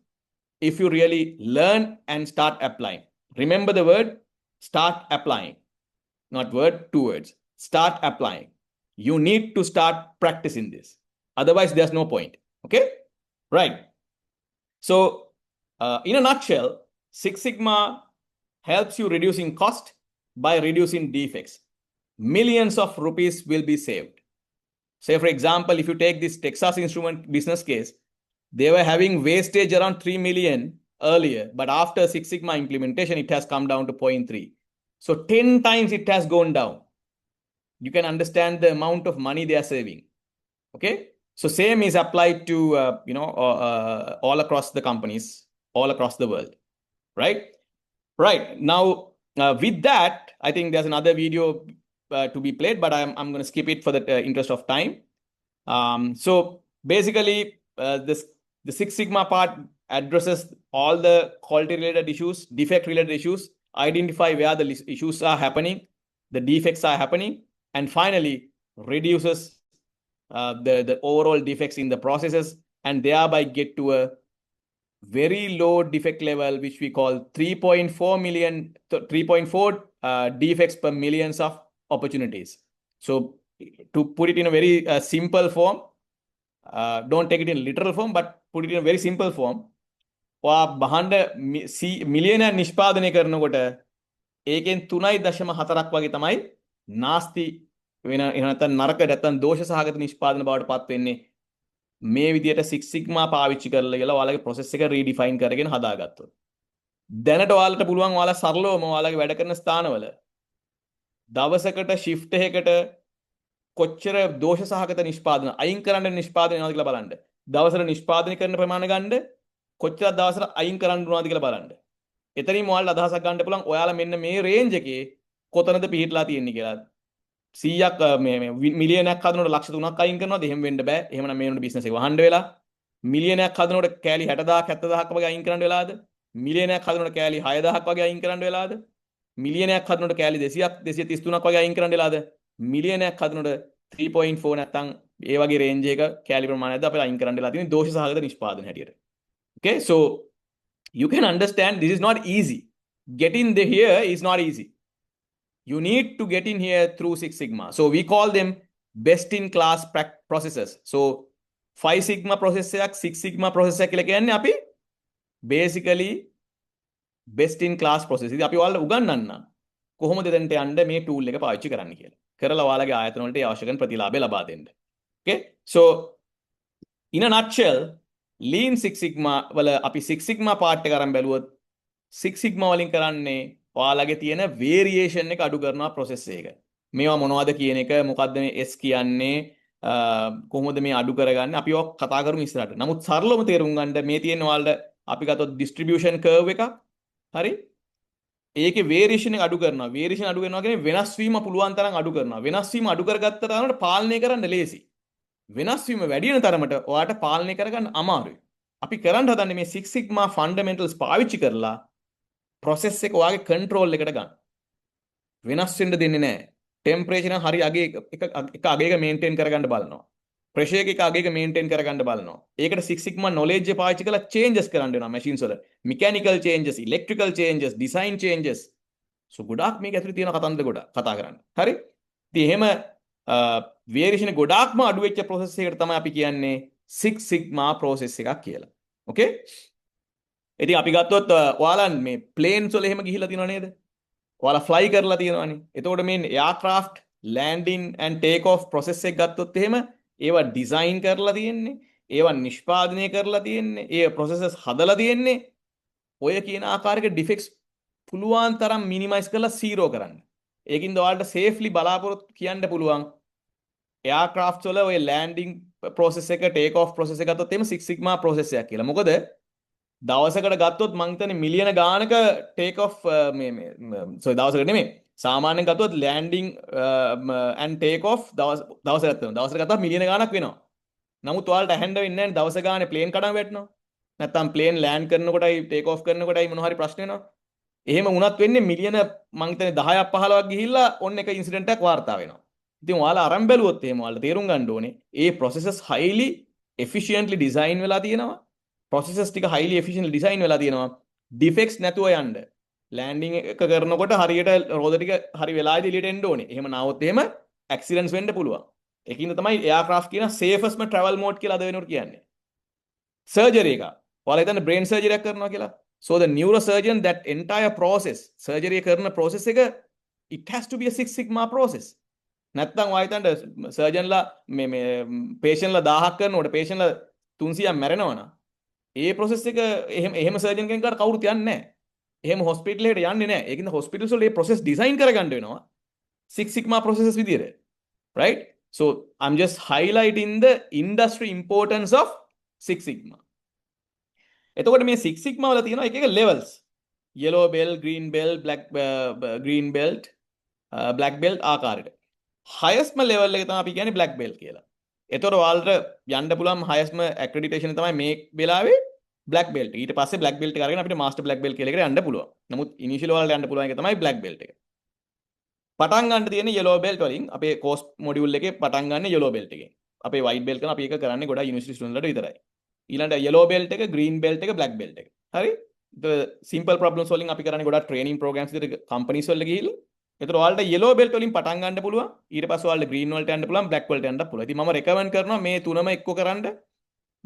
if you really learn and start applying. Remember the word, start applying. Not word, two words. Start applying. You need to start practicing this. Otherwise, there's no point. Okay? Right. So, in a nutshell, Six Sigma helps you reducing cost by reducing defects. Millions of rupees will be saved. Say, for example, if you take this Texas Instrument business case, they were having wastage around 3 million earlier, but after Six Sigma implementation, it has come down to 0.3. So 10 times it has gone down. You can understand the amount of money they are saving. Okay. So same is applied to, all across the companies, all across the world. Right. Right. Now, with that, I think there's another video to be played, but I'm going to skip it for the interest of time. So basically, the Six Sigma part addresses all the quality related issues, defect related issues, identify where the issues are happening, the defects are happening, and finally reduces the overall defects in the processes and thereby get to a very low defect level, which we call 3.4 defects per millions of opportunities. So to put it in a very simple form, don't take it in literal form, but put it in a very simple form. බහන්ඩ මිලියන නිෂ්පාදනය කරනකොට ඒකෙන් 3.4ක් වගේ තමයි නාස්ති වෙන එහෙනම් නරක නැත්නම් දෝෂ සහගත නිෂ්පාදන බවට පත් වෙන්නේ මේ විදියට 6 සිග්මා පාවිච්චි කරලා කියලා ඔයාලගේ process එක රීඩිෆයින් කරගෙන හදාගත්තොත් දැනට ඔයාලට පුළුවන් ඔයාලා සරලවම ඔයාලගේ වැඩ කරන ස්ථානවල දවසකට shift එකකට කොච්චර දෝෂ සහගත නිෂ්පාදන අයින් කරන්න නිෂ්පාදනය වෙනවද කියලා බලන්න. දවසට නිෂ්පාදනය කරන ප්‍රමාණය ගන්න කොච්චර දවසට අයින් කරන්න උනවද කියලා බලන්න. එතනින් ඔයාලට අදහසක් ගන්න පුළුවන් ඔයාලා මෙන්න මේ රේන්ජ් එකේ කොතනද පිහිටලා තියෙන්නේ කියලා. 100ක් මේ මිලියනයක් හදනකොට ලක්ෂ 3ක් අයින් කරනවද? එහෙම වෙන්න බෑ. එහෙමනම් මේ වෙනකොට බිස්නස් එක වහන්න වෙලා. මිලියනයක් හදනකොට කෑලි 60000ක් 70000ක් වගේ අයින් කරන්න වෙලාද? මිලියනයක් හදනකොට කෑලි 6000ක් වගේ අයින් කරන්න වෙලාද? මිලියනයක් හදනකොට කෑලි 200ක් 233ක් වගේ අයින් කරන්න වෙලාද? මිලියනයක් හදනකොට 3.4 නැත්තම් ඒ වගේ රේන්ජ් එක කෑලි ප්‍රමාණයක්ද අපිට අයින් කරන්න වෙලා තියෙන්නේ දෝෂ සහගත නිෂ්පාදන හැටියට. Okay, so you can understand this is not easy. Getting here is not easy. You need to get in here through Six Sigma. So we call them best in class processes. So 5 Sigma process එකක් 6 Sigma process එකක් කියලා කියන්නේ අපි basically best in class process. ඉතින් අපි ඔයාලට උගන්වන්න කොහොමද එතනට යන්න මේ tool එක පාවිච්චි කරන්න කියලා. කරලා ඔයාලගේ ආයතන වලට අවශ්‍ය කරන ප්‍රතිලාභය ලබා දෙන්න. Okay? So in a nutshell, Lean Six Sigma වල අපි Six Sigma part එක අරන් බැලුවොත් Six Sigma වලින් කරන්නේ ඔයාලගේ තියෙන variation එක අඩු කරනවා process එක. මේවා මොනවද කියන එක මොකද්ද මේ S කියන්නේ කොහොමද මේ අඩු කරගන්නේ අපි ඔක් කතා කරමු ඉස්සරහට. නමුත් සරලවම තේරුම් ගන්න මේ තියෙන ඔයාලට අපි ගත්තොත් distribution curve එකක්. හරි? ඒකේ variation එක අඩු කරනවා. variation අඩු කරනවා කියන්නේ වෙනස් වීම පුළුවන් තරම් අඩු කරනවා. වෙනස් වීම අඩු කරගත්ත තරමට පාලනය කරන්න ලේසි. වෙනස් වීම වැඩි වෙන තරමට ඔයාට පාලනය කරගන්න අමාරුයි. අපි කරන්න හදන්නේ මේ 6 Sigma fundamentals පාවිච්චි කරලා process එක ඔයාගේ control එකට ගන්න. වෙනස් වෙන්න දෙන්නේ නැහැ. temperature එක හරි අගේ එක අගයක maintain කරගන්න බලනවා. pressure එක අගයක maintain කරගන්න බලනවා. ඒකට 6 Sigma knowledge එක පාවිච්චි කරලා changes කරන්න වෙනවා machines වල. mechanical changes, electrical changes, design changes. so ගොඩාක් මේක ඇතුලේ තියෙන කතන්දර ගොඩක් කතා කරන්න. හරි? ඉතින් එහෙම variation ගොඩාක්ම අඩු වෙච්ච process එකකට තමයි අපි කියන්නේ 6 Sigma process එකක් කියලා. okay? ඉතින් අපි ගත්තොත් ඔයාලා මේ planes වල එහෙම ගිහිලා තියෙනව නේද? ඔයාලා fly කරලා තියෙනවනේ. එතකොට මේ aircraft landing and take off process එක ගත්තොත් එහෙම ඒවා design කරලා තියෙන්නේ, ඒවා නිෂ්පාදනය කරලා තියෙන්නේ, ඒ processes හදලා තියෙන්නේ ඔය කියන ආකාරයක defects පුළුවන් තරම් minimize කරලා zero කරන්න. ඒකින්ද ඔයාලට safely බලාපොරොත්තු කියන්න පුළුවන් aircraft වල ඔය landing process එක take off process එක ගත්තොත් එහෙම 6 Sigma process එකක් කියලා. මොකද දවසකට ගත්තොත් මං හිතන්නේ මිලියන ගානක take off sorry දවසකට නෙමෙයි සාමාන්‍යයෙන් ගත්තොත් landing and take off දවසකට ගත්තා මිලියන ගානක් වෙනවා. නමුත් ඔයාලට හැන්ඩ් වෙන්නේ නැහැ දවස ගානේ plane කඩන් වැටෙනවා. නැත්තම් plane land කරනකොටයි take off කරනකොටයි මොන හරි ප්‍රශ්න වෙනවා. එහෙම වුණත් වෙන්නේ මිලියන මං හිතන්නේ 10ක් 15ක් ගිහිල්ලා ඔන්න එක ඉන්සිඩන්ට් එකක් වාර්තා වෙනවා. ඉතින් ඔයාලා අරන් බැලුවොත් එහෙම ඔයාලා තේරුම් ගන්න ඕනේ ඒ processes highly efficiently design වෙලා තියෙනවා. processes ටික highly efficiently design වෙලා තියෙනවා. defects නැතුව යන්න. landing එක කරනකොට හරියට රෝද ටික හරි වෙලාවේදී එළියට එන්න ඕනේ. එහෙම නැවොත් එහෙම accidents වෙන්න පුළුවන්. ඒකින්ද තමයි aircraft කියන safest travel mode කියලා අද වෙනකොට කියන්නේ. surgery එක. ඔයාලා හිතන්නේ brain surgery එකක් කරනවා කියලා. so the neurosurgeon that entire process surgery කරන process එක it has to be a 6 Sigma process. නැත්තම් ඔයා හිතන්නේ surgeon ලා මේ patient ලා 1000ක් කරනකොට patient ලා 300ක් මැරෙනවනම් ඒ process එක එහෙම surgeon කෙනෙක්ට කවුරුත් යන්නේ නැහැ. එහෙම hospital එකට යන්නේ නැහැ. ඒකින්ද hospitals වල මේ process design කරගන්න වෙනවා 6 Sigma processes විදියට. right? so I'm just highlighting the industry importance of 6 Sigma. එතකොට මේ 6 Sigma වල තියෙනවා එක එක levels. yellow belt, green belt, black belt ආකාරයට. highest level එක තමයි අපි කියන්නේ black belt කියලා. එතකොට ඔයාලට යන්න පුළුවන් highest accreditation තමයි මේ වෙලාවේ black belt. ඊට පස්සේ black belt එක අරගෙන අපිට master black belt කියලා එකට යන්න පුළුවන්. නමුත් initial ඔයාලට යන්න පුළුවන් එක තමයි black belt එක. පටන් ගන්න තියෙන yellow belt වලින් අපේ course module එකේ පටන් ගන්න yellow belt එකෙන්. අපේ white belt කරන අපි ඒක කරන්නේ ගොඩාක් university student ලට විතරයි. ඊළඟට yellow belt එක, green belt එක, black belt එක. හරි? the simple problems වලින් අපි කරන්නේ ගොඩාක් training programs විදිහට companies වලට ගිහිල්ලා. ඒතර ඔයාලට yellow belt වලින් පටන් ගන්න පුළුවන්. ඊට පස්සේ ඔයාලට green වලට යන්න පුළුවන්, black වලට යන්නත් පුළුවන්. ඉතින් මම recommend කරනවා මේ තුනම එක්ක කරන්න.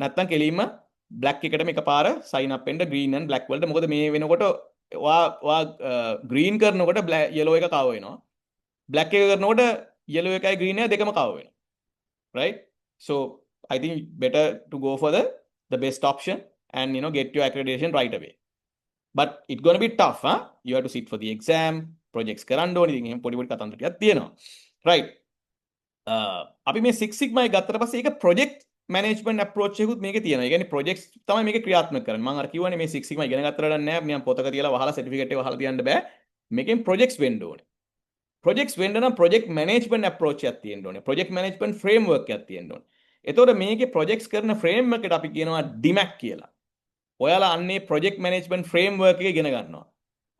නැත්තම් කෙලින්ම black එකටම එකපාර sign up වෙන්න green and black වලට. මොකද මේ වෙනකොට ඔයා green කරනකොට yellow එක කව වෙනවා. black එක කරනකොට yellow එකයි green එක දෙකම කව වෙනවා. Right? So I think better to go for the best option and get your accreditation right away. But it's going to be tough, huh? You have to sit for the exam, projects කරන්න ඕනේ. ඉතින් එහෙම පොඩි පොඩි කතන්දර ටිකක් තියෙනවා. Right. අපි මේ 6 sigma එක ගත්තට පස්සේ ඒක project management approach එකකුත් මේකේ තියෙනවා. ඒ කියන්නේ projects තමයි මේකේ ක්‍රියාත්මක කරන්නේ. මම අර කිව්වනේ මේ 6 sigma ඉගෙන ගත්තට නෑ. මම පොතක තියලා වහලා certificate එක වහලා තියන්න බෑ. මේකෙන් projects වෙන්න ඕනේ. projects වෙන්න නම් project management approach එකක් තියෙන්න ඕනේ. project management framework එකක් තියෙන්න ඕනේ. එතකොට මේකේ projects කරන framework එකට අපි කියනවා DMAC කියලා. ඔයාලා අන්නේ project management framework එක ඉගෙන ගන්නවා.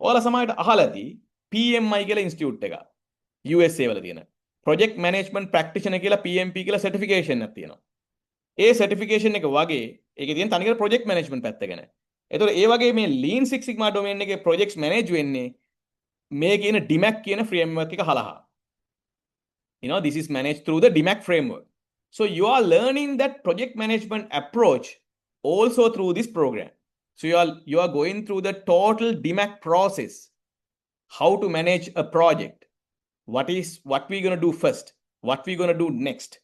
ඔයාලා සමහරට අහලා ඇති PMI කියලා ඉන්ස්ටිටියුට් එක. USA වල තියෙන. project management practitioner කියලා PMP කියලා certification එකක් තියෙනවා. ඒ certification එක වගේ ඒකේ තියෙන තනිකර project management පැත්ත ගැන. එතකොට ඒ වගේ මේ lean six sigma domain එකේ projects manage වෙන්නේ මේ කියන DMAC කියන framework එක හරහා. This is managed through the DMAC framework. So you are learning that project management approach also through this program. So you are going through the total DMAC process. How to manage a project. What we're going to do first. What we're going to do next.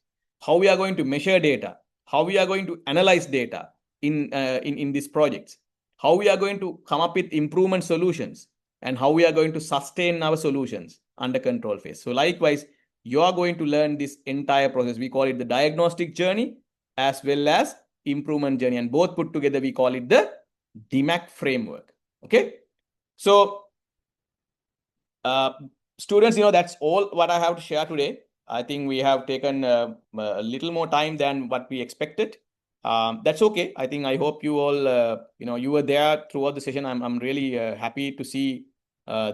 How we are going to measure data. How we are going to analyze data in these projects. How we are going to come up with improvement solutions. And how we are going to sustain our solutions under control phase. So likewise, you are going to learn this entire process. We call it the diagnostic journey as well as improvement journey. And both put together, we call it the DMAC framework. Okay. So students, that's all what I have to share today. I think we have taken a little more time than what we expected. That's okay. I think I hope you all, you were there throughout the session. I'm really happy to see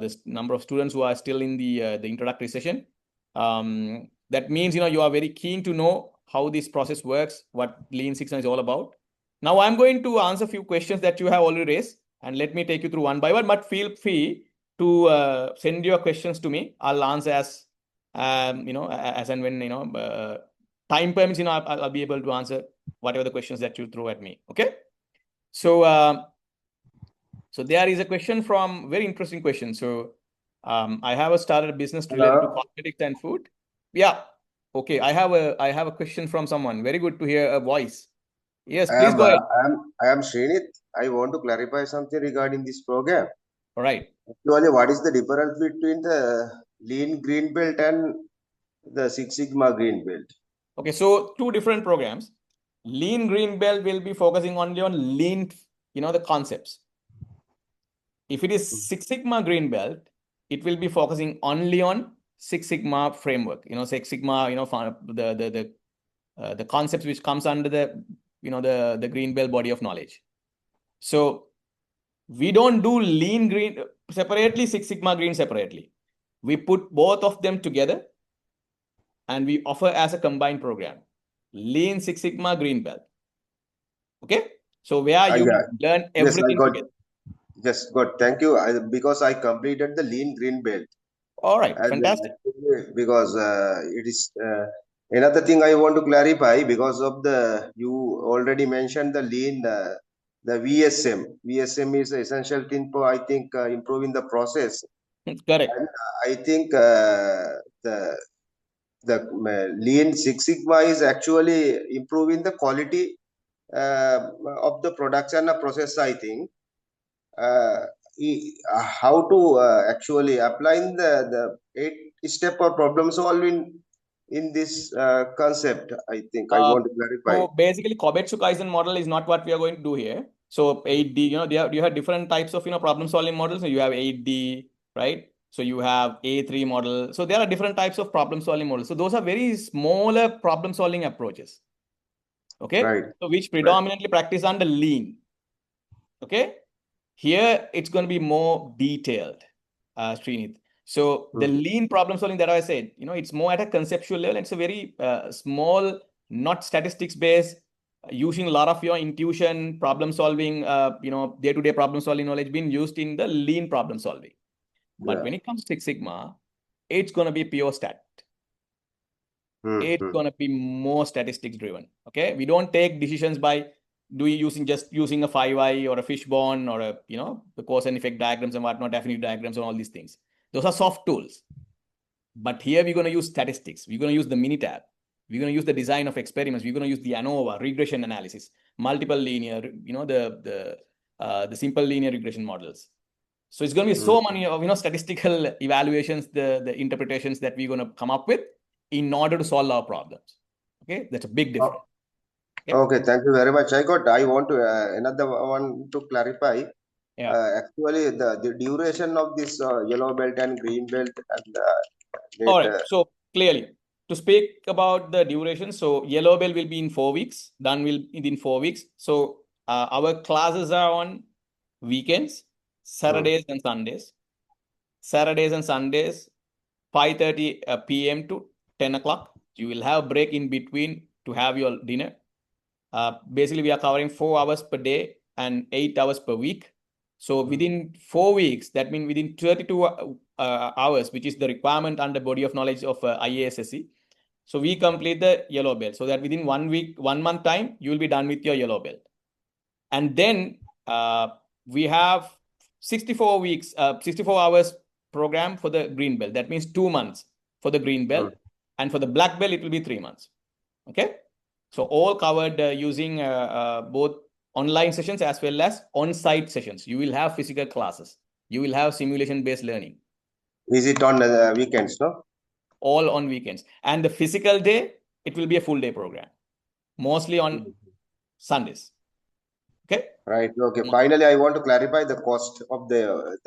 this number of students who are still in the introductory session. That means, you are very keen to know how this process works, what Lean Six Sigma is all about. Now I'm going to answer a few questions that you have already raised, and let me take you through one by one, but feel free to send your questions to me. I'll answer as and when, time permits, I'll be able to answer whatever the questions that you throw at me. Okay. So there is a question from, very interesting question. So I have started a business related to cosmetics and food. Yeah. Okay. I have a question from someone. Very good to hear a voice. Yes, please go ahead. I am Srinit. I want to clarify something regarding this program. All right. Actually, what is the difference between the Lean Green Belt and the Six Sigma Green Belt? Okay, so two different programs. Lean Green Belt will be focusing only on lean, the concepts. If it is Six Sigma Green Belt, it will be focusing only on Six Sigma framework. Six Sigma, the concepts which comes under the Green Belt body of knowledge. So we don't do Lean Green separately, Six Sigma Green separately. We put both of them together and we offer as a combined program. Lean Six Sigma Green Belt. Okay? So where you learn everything together. Yes, good. Thank you. Because I completed the Lean Green Belt. All right, fantastic. Because it is another thing I want to clarify, because of you already mentioned the Lean, the VSM. VSM is essential thing for, I think, improving the process. Correct. And I think the Lean Six Sigma is actually improving the quality of the production and process, I think. How to actually apply the 8-step or problem solving in this concept, I think I want to clarify. So basically, Kobetsu Kaizen model is not what we are going to do here. So 8D, you have different types of problem solving models. So you have 8D, right? So you have A3 model. So there are different types of problem solving models. So those are very smaller problem solving approaches. Okay. Right. So which predominantly practice under Lean. Okay. Here it's going to be more detailed, Srinit. So the lean problem solving that I said, it's more at a conceptual level. It's a very small, not statistics based, using a lot of your intuition, problem solving, day-to-day problem solving knowledge being used in the lean problem solving. But when it comes to Six Sigma, it's going to be pure stat. It's going to be more statistics driven. Okay. We don't take decisions by using a 5i or a fishbone or the cause and effect diagrams and whatnot, affinity diagrams and all these things. Those are soft tools. But here we're going to use statistics. We're going to use the Minitab. We're going to use the design of experiments. We're going to use the ANOVA, regression analysis, multiple linear, the simple linear regression models. So it's going to be so many of, statistical evaluations, the interpretations that we're going to come up with in order to solve our problems. Okay, that's a big difference. Okay, thank you very much. I want to another one to clarify. Yeah. Actually, the duration of this yellow belt and green belt and all right. So clearly, to speak about the duration, so yellow belt will be in 4 weeks. Done will in 4 weeks. So our classes are on weekends, Saturdays and Sundays. Saturdays and Sundays, 5:30 p.m. to 10 o'clock. You will have break in between to have your dinner. Basically, we are covering 4 hours per day and 8 hours per week. So within 4 weeks, that means within 32 hours, which is the requirement under body of knowledge of IASSE. So we complete the yellow belt. So that within 1 week, 1 month time, you will be done with your yellow belt. And then we have 64 weeks, 64 hours program for the green belt. That means 2 months for the green belt. And for the black belt, it will be 3 months. Okay. So all covered using both online sessions as well as on-site sessions. You will have physical classes. You will have simulation-based learning. Is it on weekends, no? All on weekends. And the physical day, it will be a full day program. Mostly on Sundays. Okay. Right. Okay. Finally, I want to clarify the cost of the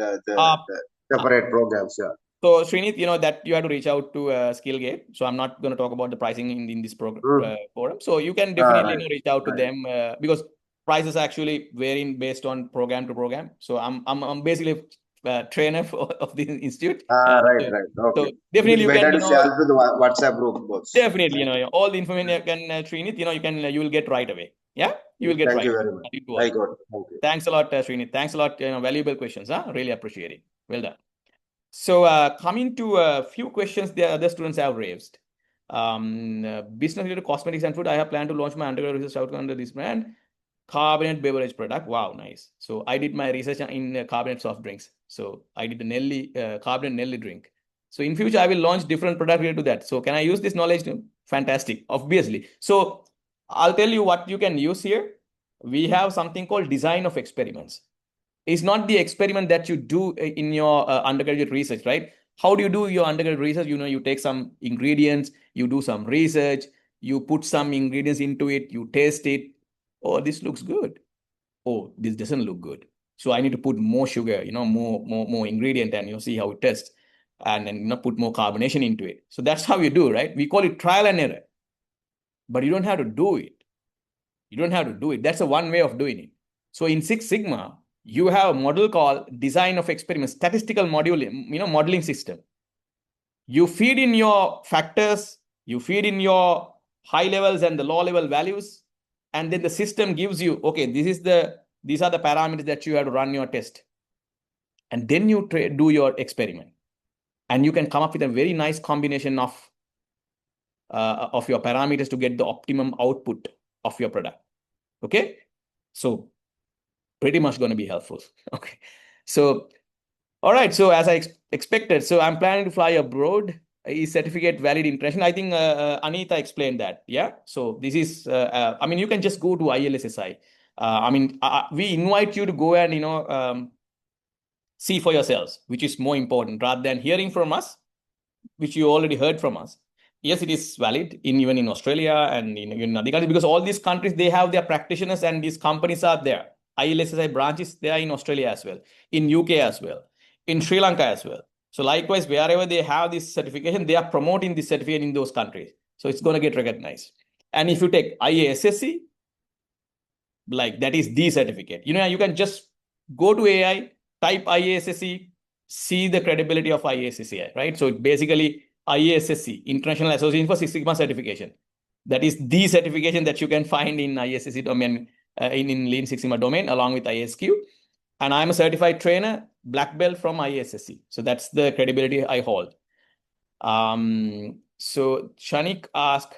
separate programs. Yeah. So Srinit, that you have to reach out to Skillgate. So I'm not going to talk about the pricing in this program forum. So you can definitely reach out to them because prices actually varying based on program to program. So I'm basically a trainer of the institute. Right. Okay. So definitely you can, to share to the WhatsApp group both. Definitely, all the information you can Srinit, you will get right away. Yeah, you will get Thank right. You very much. I got it. Thank you. Thanks a lot, Srinit. Thanks a lot. Valuable questions. Really appreciate it. Well done. So coming to a few questions the other students have raised. Business related cosmetics and food. I have planned to launch my undergraduate research outcome under this brand. Carbonate beverage product. Wow, nice. So I did my research in carbonate soft drinks. So I did the Nelly carbonate Nelly drink. So in future, I will launch different product related to that. So can I use this knowledge? Fantastic, obviously. So I'll tell you what you can use here. We have something called design of experiments. It's not the experiment that you do in your undergraduate research, right? How do you do your undergraduate research? You take some ingredients, you do some research, you put some ingredients into it, you taste it. Oh, this looks good. Oh, this doesn't look good. So I need to put more sugar, more ingredient and see how it tastes. And then put more carbonation into it. So that's how you do, right? We call it trial and error. But you don't have to do it. You don't have to do it. That's a one way of doing it. So in Six Sigma, you have a model called design of experiments, statistical modeling system. You feed in your factors, you feed in your high levels and the low level values, and then the system gives you, okay, these are the parameters that you have to run your test. And then you do your experiment. And you can come up with a very nice combination of your parameters to get the optimum output of your product. Okay. So pretty much going to be helpful. Okay. So, all right. So as I expected, so I'm planning to fly abroad. Is certificate valid international? I think Anita explained that. Yeah. So this is, you can just go to ILSSI. We invite you to go and, see for yourselves, which is more important rather than hearing from us, which you already heard from us. Yes, it is valid even in Australia and in other countries, because all these countries, they have their practitioners and these companies are there. ILSSI branches, they are in Australia as well, in UK as well, in Sri Lanka as well. So likewise, wherever they have this certification, they are promoting this certificate in those countries. So it's going to get recognized. And if you take IASSE, like that is the certificate. You can just go to AI, type IASSE, see the credibility of IASSCI, right? So basically IASSC, International Association for Six Sigma Certification. That is the certification that you can find in IASSC domain, in Lean Six Sigma domain, along with ISQ. And I'm a certified trainer, black belt from IASSC. So that's the credibility I hold. So Shanik asked,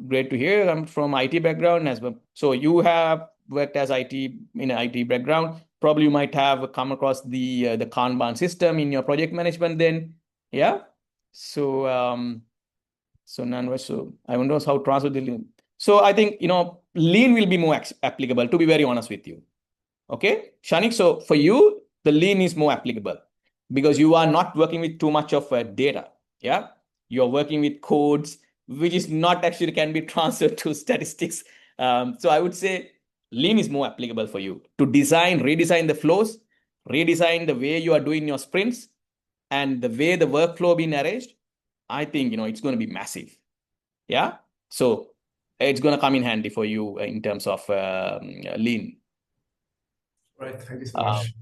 great to hear. I'm from IT background as well. So you have worked as IT in an IT background. Probably you might have come across the Kanban system in your project management then. Yeah. So so I wonder how transfer the lean. So I think lean will be more applicable, to be very honest with you. Okay, Shanik. So for you, the lean is more applicable because you are not working with too much of data. Yeah, you're working with codes, which is not actually can be transferred to statistics. So I would say lean is more applicable for you to redesign the flows, redesign the way you are doing your sprints, and the way the workflow being arranged. I think it's going to be massive. Yeah, so it's going to come in handy for you in terms of lean. Right. Thank you so much.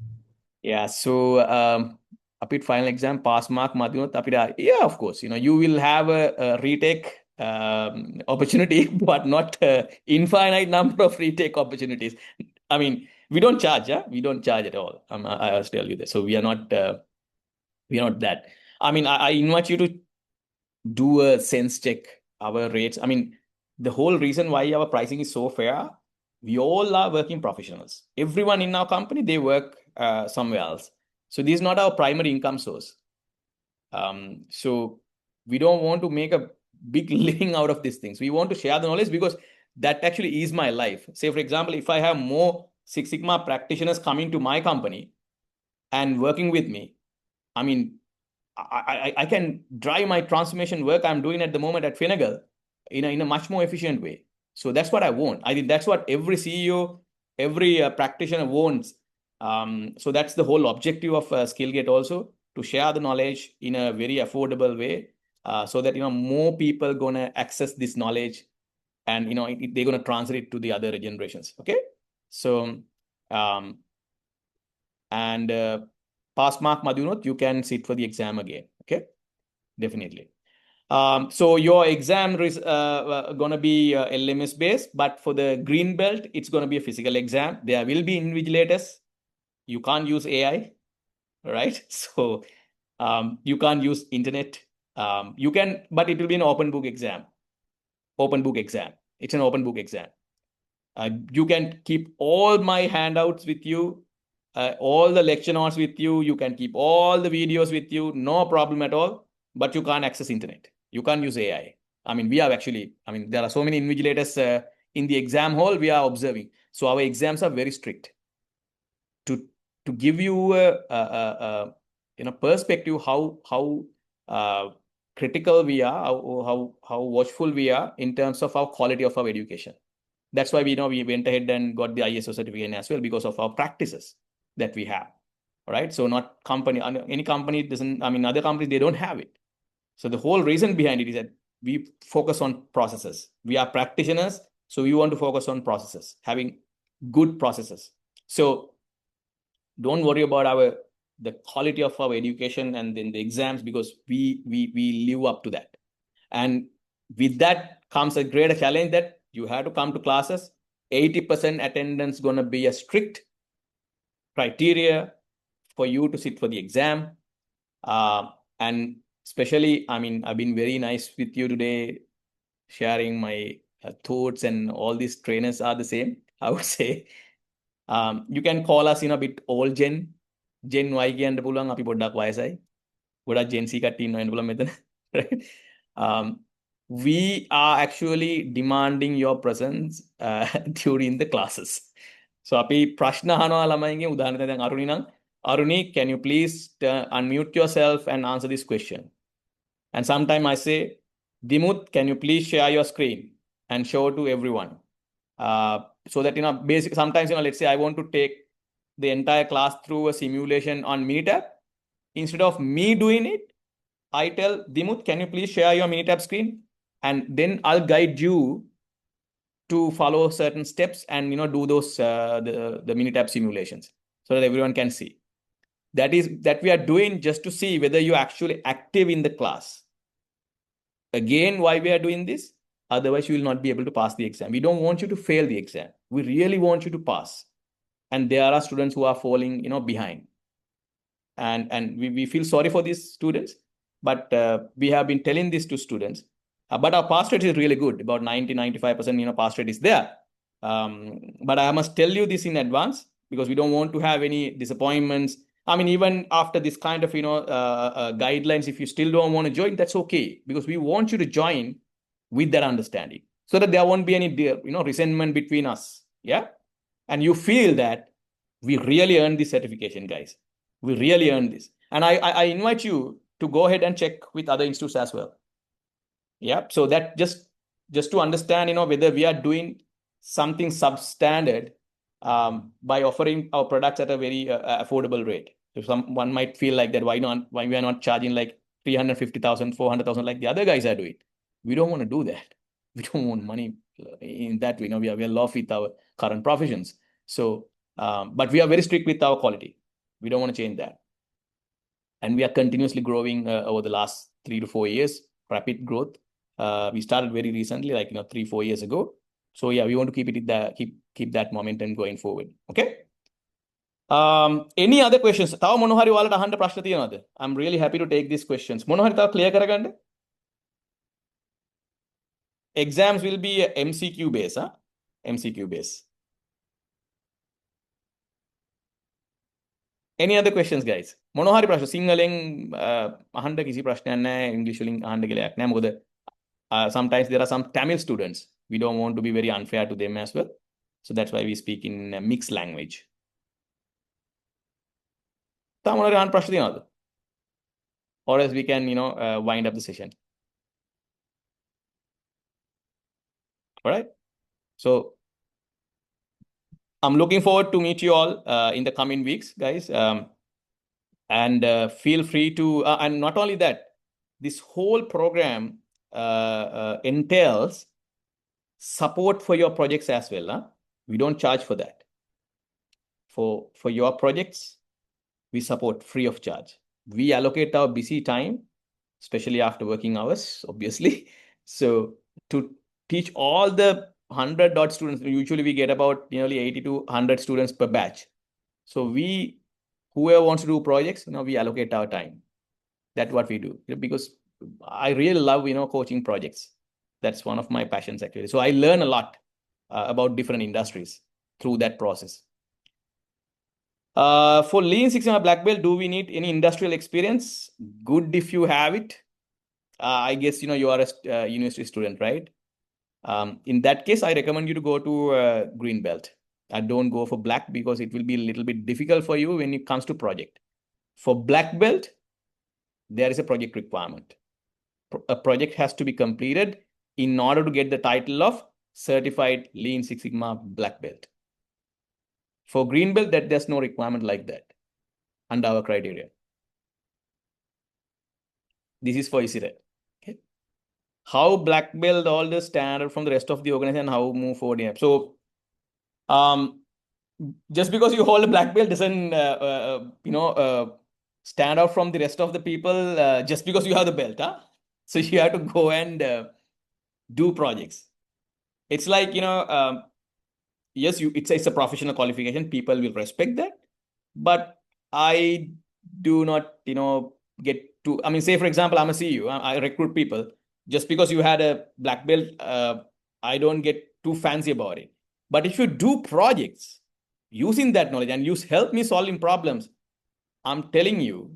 Yeah, so apit final exam pass mark madhunot apita, yeah, of course, you will have a retake opportunity, but not infinite number of retake opportunities. I mean, we don't charge, yeah, we don't charge at all. I will tell you that. So we are not that. I mean, I invite you to do a sense check our rates. I mean, the whole reason why our pricing is so fair, we all are working professionals. Everyone in our company, they work somewhere else. So this is not our primary income source. So we don't want to make a big living out of these things. We want to share the knowledge because that actually is my life. Say, for example, if I have more Six Sigma practitioners coming to my company and working with me, I mean, I can drive my transformation work I'm doing at the moment at Finagle in a much more efficient way. So that's what I want. I think that's what every CEO, every practitioner wants. So that's the whole objective of Skillgate also, to share the knowledge in a very affordable way, so that more people gonna access this knowledge, and they're gonna transfer it to the other generations. Okay, so and pass mark Madhunot, you can sit for the exam again. Okay, definitely. So your exam is gonna be LMS based, but for the green belt, it's gonna be a physical exam. There will be invigilators. You can't use AI, right? So you can't use internet. You can, but it will be an open book exam. Open book exam. It's an open book exam. You can keep all my handouts with you, all the lecture notes with you. You can keep all the videos with you, no problem at all. But you can't access internet. You can't use AI. I mean, there are so many invigilators in the exam hall we are observing. So our exams are very strict to give you a perspective how critical we are, how watchful we are in terms of our quality of our education. That's why we went ahead and got the ISO certification as well, because of our practices that we have. All right. So not any company doesn't, other companies, they don't have it. So the whole reason behind it is that we focus on processes. We are practitioners, so we want to focus on processes, having good processes. So don't worry about the quality of our education and then the exams, because we live up to that. And with that comes a greater challenge that you have to come to classes. 80% attendance going to be a strict criteria for you to sit for the exam. And especially, I've been very nice with you today, sharing my thoughts, and all these trainers are the same, I would say. You can call us a bit old gen Y කියන්න පුළුවන්, අපි පොඩ්ඩක් වයසයි. ගොඩක් Gen Z කට්ටිය ඉන්නවා වෙන පුළුවන් මෙතන. Right? We are actually demanding your presence during the classes. So අපි ප්‍රශ්න අහනවා ළමයින්ගේ. උදාහරණයක් දැන් අරුණි නම්, Aruni, can you please unmute yourself and answer this question? And sometimes I say, Dimut, can you please share your screen and show to everyone? So that, basically, sometimes, let's say I want to take the entire class through a simulation on Minitab. Instead of me doing it, I tell Dimut, can you please share your Minitab screen? And then I'll guide you to follow certain steps and, do those, the Minitab simulations, so that everyone can see. that we are doing just to see whether you're actually active in the class. Again, why we are doing this? Otherwise, you will not be able to pass the exam. We don't want you to fail the exam. We really want you to pass. And there are students who are falling, behind. And we feel sorry for these students, but we have been telling this to students. But our pass rate is really good, about 90-95%, pass rate is there. But I must tell you this in advance because we don't want to have any disappointments. I mean, even after this kind of, guidelines, if you still don't want to join, that's okay, because we want you to join with that understanding so that there won't be any, resentment between us. Yeah. And you feel that we really earned this certification, guys. We really earned this. And I invite you to go ahead and check with other institutes as well. Yeah. So that just to understand, whether we are doing something substandard by offering our products at a very affordable rate. So someone might feel like that, why we are not charging like 350,000, 400,000 like the other guys are doing. We don't want to do that. We don't want money in that way. We are love with our current professions. So, but we are very strict with our quality. We don't want to change that. And we are continuously growing over the last 3 to 4 years, rapid growth. We started very recently, like 3-4 years ago. So yeah, we want to keep that momentum going forward. Okay. Any other questions? තව මොන හරි ඔයාලට අහන්න ප්‍රශ්න තියෙනවද? I'm really happy to take these questions. මොන හරි තව clear කරගන්න? Exams will be MCQ base, huh? MCQ base. Any other questions, guys? මොන හරි ප්‍රශ්න සිංහලෙන් අහන්න කිසි ප්‍රශ්නයක් නැහැ. English වලින් අහන්න කියලා නැහැ. මොකද sometimes there are some Tamil students. We don't want to be very unfair to them as well. So that's why we speak in mixed language. තව මොන හරි අහන්න ප්‍රශ්න තියෙනවද? Or else we can, wind up the session. All right. So I'm looking forward to meet you all in the coming weeks, guys. And feel free to, and not only that, this whole program entails support for your projects as well. Huh? We don't charge for that. For your projects, we support free of charge. We allocate our busy time, especially after working hours, obviously. So to teach all the 100 students, usually we get about nearly 80 to 100 students per batch. So whoever wants to do projects, we allocate our time. That's what we do, because I really love, coaching projects. That's one of my passions, actually. So I learn a lot about different industries through that process. For Lean Six Sigma Black Belt, do we need any industrial experience? Good if you have it. I guess, you are a university student, right? In that case, I recommend you to go to Green Belt. I don't go for Black because it will be a little bit difficult for you when it comes to project. For Black Belt, there is a project requirement. A project has to be completed in order to get the title of Certified Lean Six Sigma Black Belt. For Green Belt, there's no requirement like that under our criteria. This is for ECRED. Okay. How Black Belt all the standard from the rest of the organization, how move forward here. So, just because you hold a Black Belt doesn't, stand out from the rest of the people just because you have the belt. Huh? So you have to go and do projects. It's like, yes, it's a professional qualification. People will respect that. But I do not, get to, say, for example, I'm a CEO. I recruit people. Just because you had a Black Belt, I don't get too fancy about it. But if you do projects using that knowledge and you help me solving problems, I'm telling you,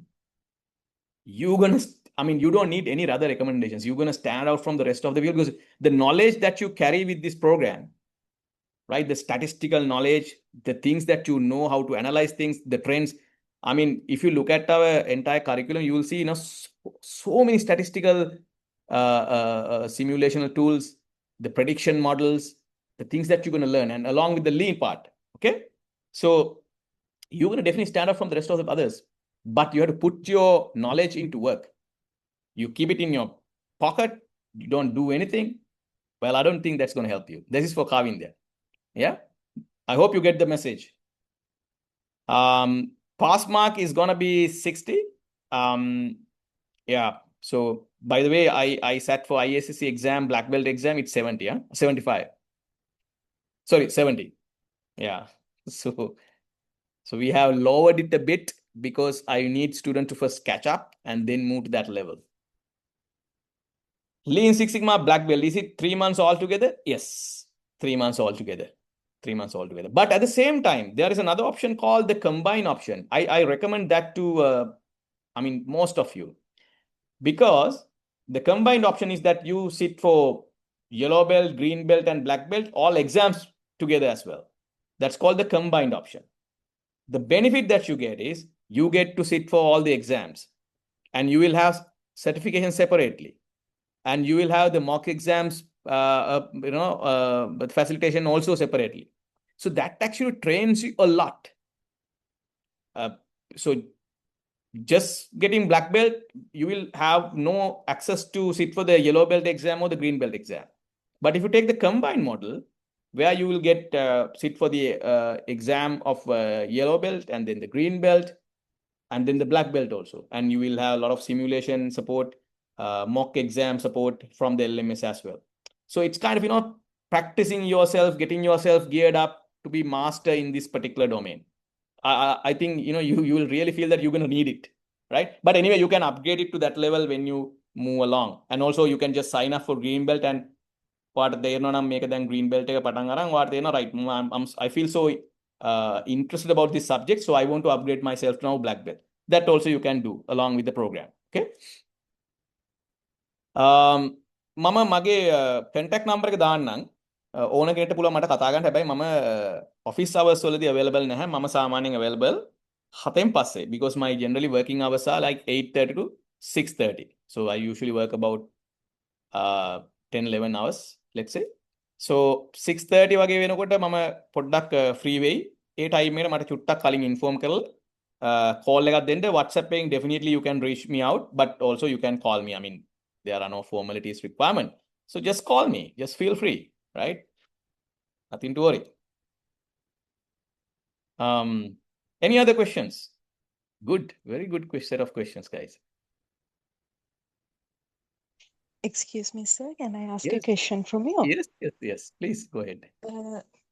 you don't need any other recommendations. You're going to stand out from the rest of the field because the knowledge that you carry with this program, right? The statistical knowledge, the things that you know, how to analyze things, the trends. If you look at our entire curriculum, you will see, so many statistical simulational tools, the prediction models, the things that you're going to learn, and along with the lean part. Okay. So you're going to definitely stand out from the rest of the others, but you have to put your knowledge into work. You keep it in your pocket. You don't do anything. Well, I don't think that's going to help you. This is for Kavin there. Yeah. I hope you get the message. pass mark is gonna be 60. Yeah. So by the way, I sat for IACC exam, black belt exam, it's 70, 75. Sorry, 70. Yeah. So we have lowered it a bit because I need students to first catch up and then move to that level. Lean Six Sigma black belt, is it 3 months altogether? Yes, 3 months altogether. 3 months altogether. But at the same time, there is another option called the combine option. I recommend that to, most of you, because the combined option is that you sit for yellow belt, green belt, and black belt, all exams together as well. That's called the combined option. The benefit that you get is you get to sit for all the exams and you will have certification separately. And you will have the mock exams, facilitation also separately. So that actually trains you a lot. So just getting black belt, you will have no access to sit for the yellow belt exam or the green belt exam. But if you take the combined model, where you will get sit for the exam of yellow belt and then the green belt and then the black belt also, and you will have a lot of simulation support, mock exam support from the LMS as well. So it's kind of practicing yourself, getting yourself geared up to be master in this particular domain. I think you will really feel that you're going to need it, right? But anyway, you can upgrade it to that level when you move along, and also you can just sign up for green belt and what they know make then green belt what they know, right? I feel so interested about this subject, so I want to upgrade myself to now black belt. That also you can do along with the program. Okay. මම මගේ contact number එක දාන්නම්. ඕන කෙනෙක්ට පුළුවන් මට කතා කරන්න. හැබැයි මම office hours වලදී available නැහැ. මම සාමාන්‍යයෙන් available 7න් පස්සේ, because my generally working hours are like 8:30 to 6:30. So I usually work about 10-11 hours, let's say. So 6:30 වගේ වෙනකොට මම පොඩ්ඩක් free වෙයි. ඒ time එකට මට චුට්ටක් කලින් inform කරලා call එකක් දෙන්න. WhatsApp එකෙන් definitely you can reach me out, but also you can call me. I mean, there are no formalities requirement. So just call me. Just feel free, right? Nothing to worry. Any other questions? Good. Very good set of questions, guys. Excuse me, sir. Can I ask Yes. a question from you? Yes. Please go ahead.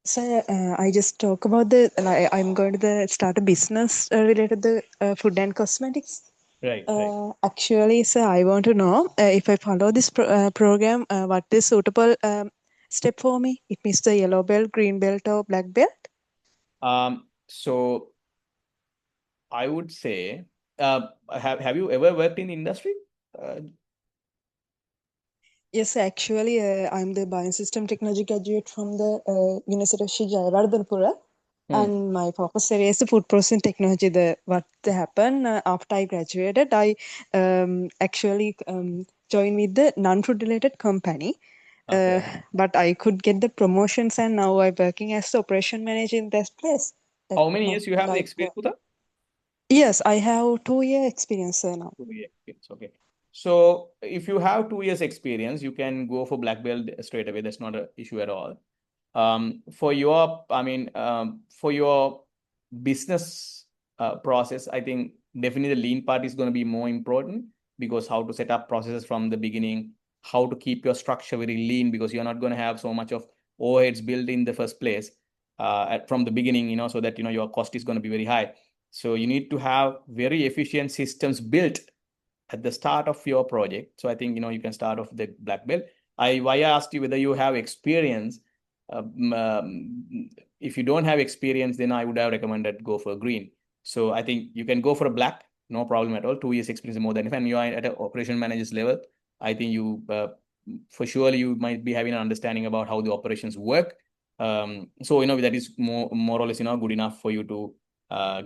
Sir, I just talk about I'm going to start a business related to food and cosmetics. Right. Actually, sir, I want to know if I follow this program, what is suitable step for me? It means the yellow belt, green belt, or black belt? So I would say, have you ever worked in industry? Yes, actually, I'm the biosystem technology graduate from the University of Sri Jayawardhanapura. And my focus area is the food processing technology. What happened after I graduated, I actually joined with the non-food related company. Okay. But I could get the promotions, and now I'm working as the operation manager in that place. How many years you have the experience with that? Yes, I have 2-year experience now. 2-year experience. Okay. So if you have 2 years experience, you can go for black belt straight away. That's not an issue at all. For your business process, I think definitely the lean part is going to be more important, because how to set up processes from the beginning, how to keep your structure very lean, because you're not going to have so much of overheads built in the first place from the beginning, so that your cost is going to be very high. So you need to have very efficient systems built at the start of your project. So I think you can start off the black belt. Why I asked you whether you have experience. If you don't have experience, then I would have recommended go for green. So I think you can go for a black, no problem at all. 2 years experience is more than enough. And you are at an operation manager's level, I think you for sure you might be having an understanding about how the operations work. So that is more or less good enough for you to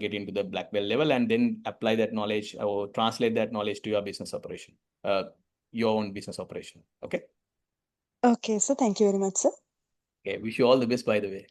get into the black belt level, and then apply that knowledge or translate that knowledge to your business operation, your own business operation. Okay. Okay, so thank you very much, sir. Okay, wish you all the best, by the way.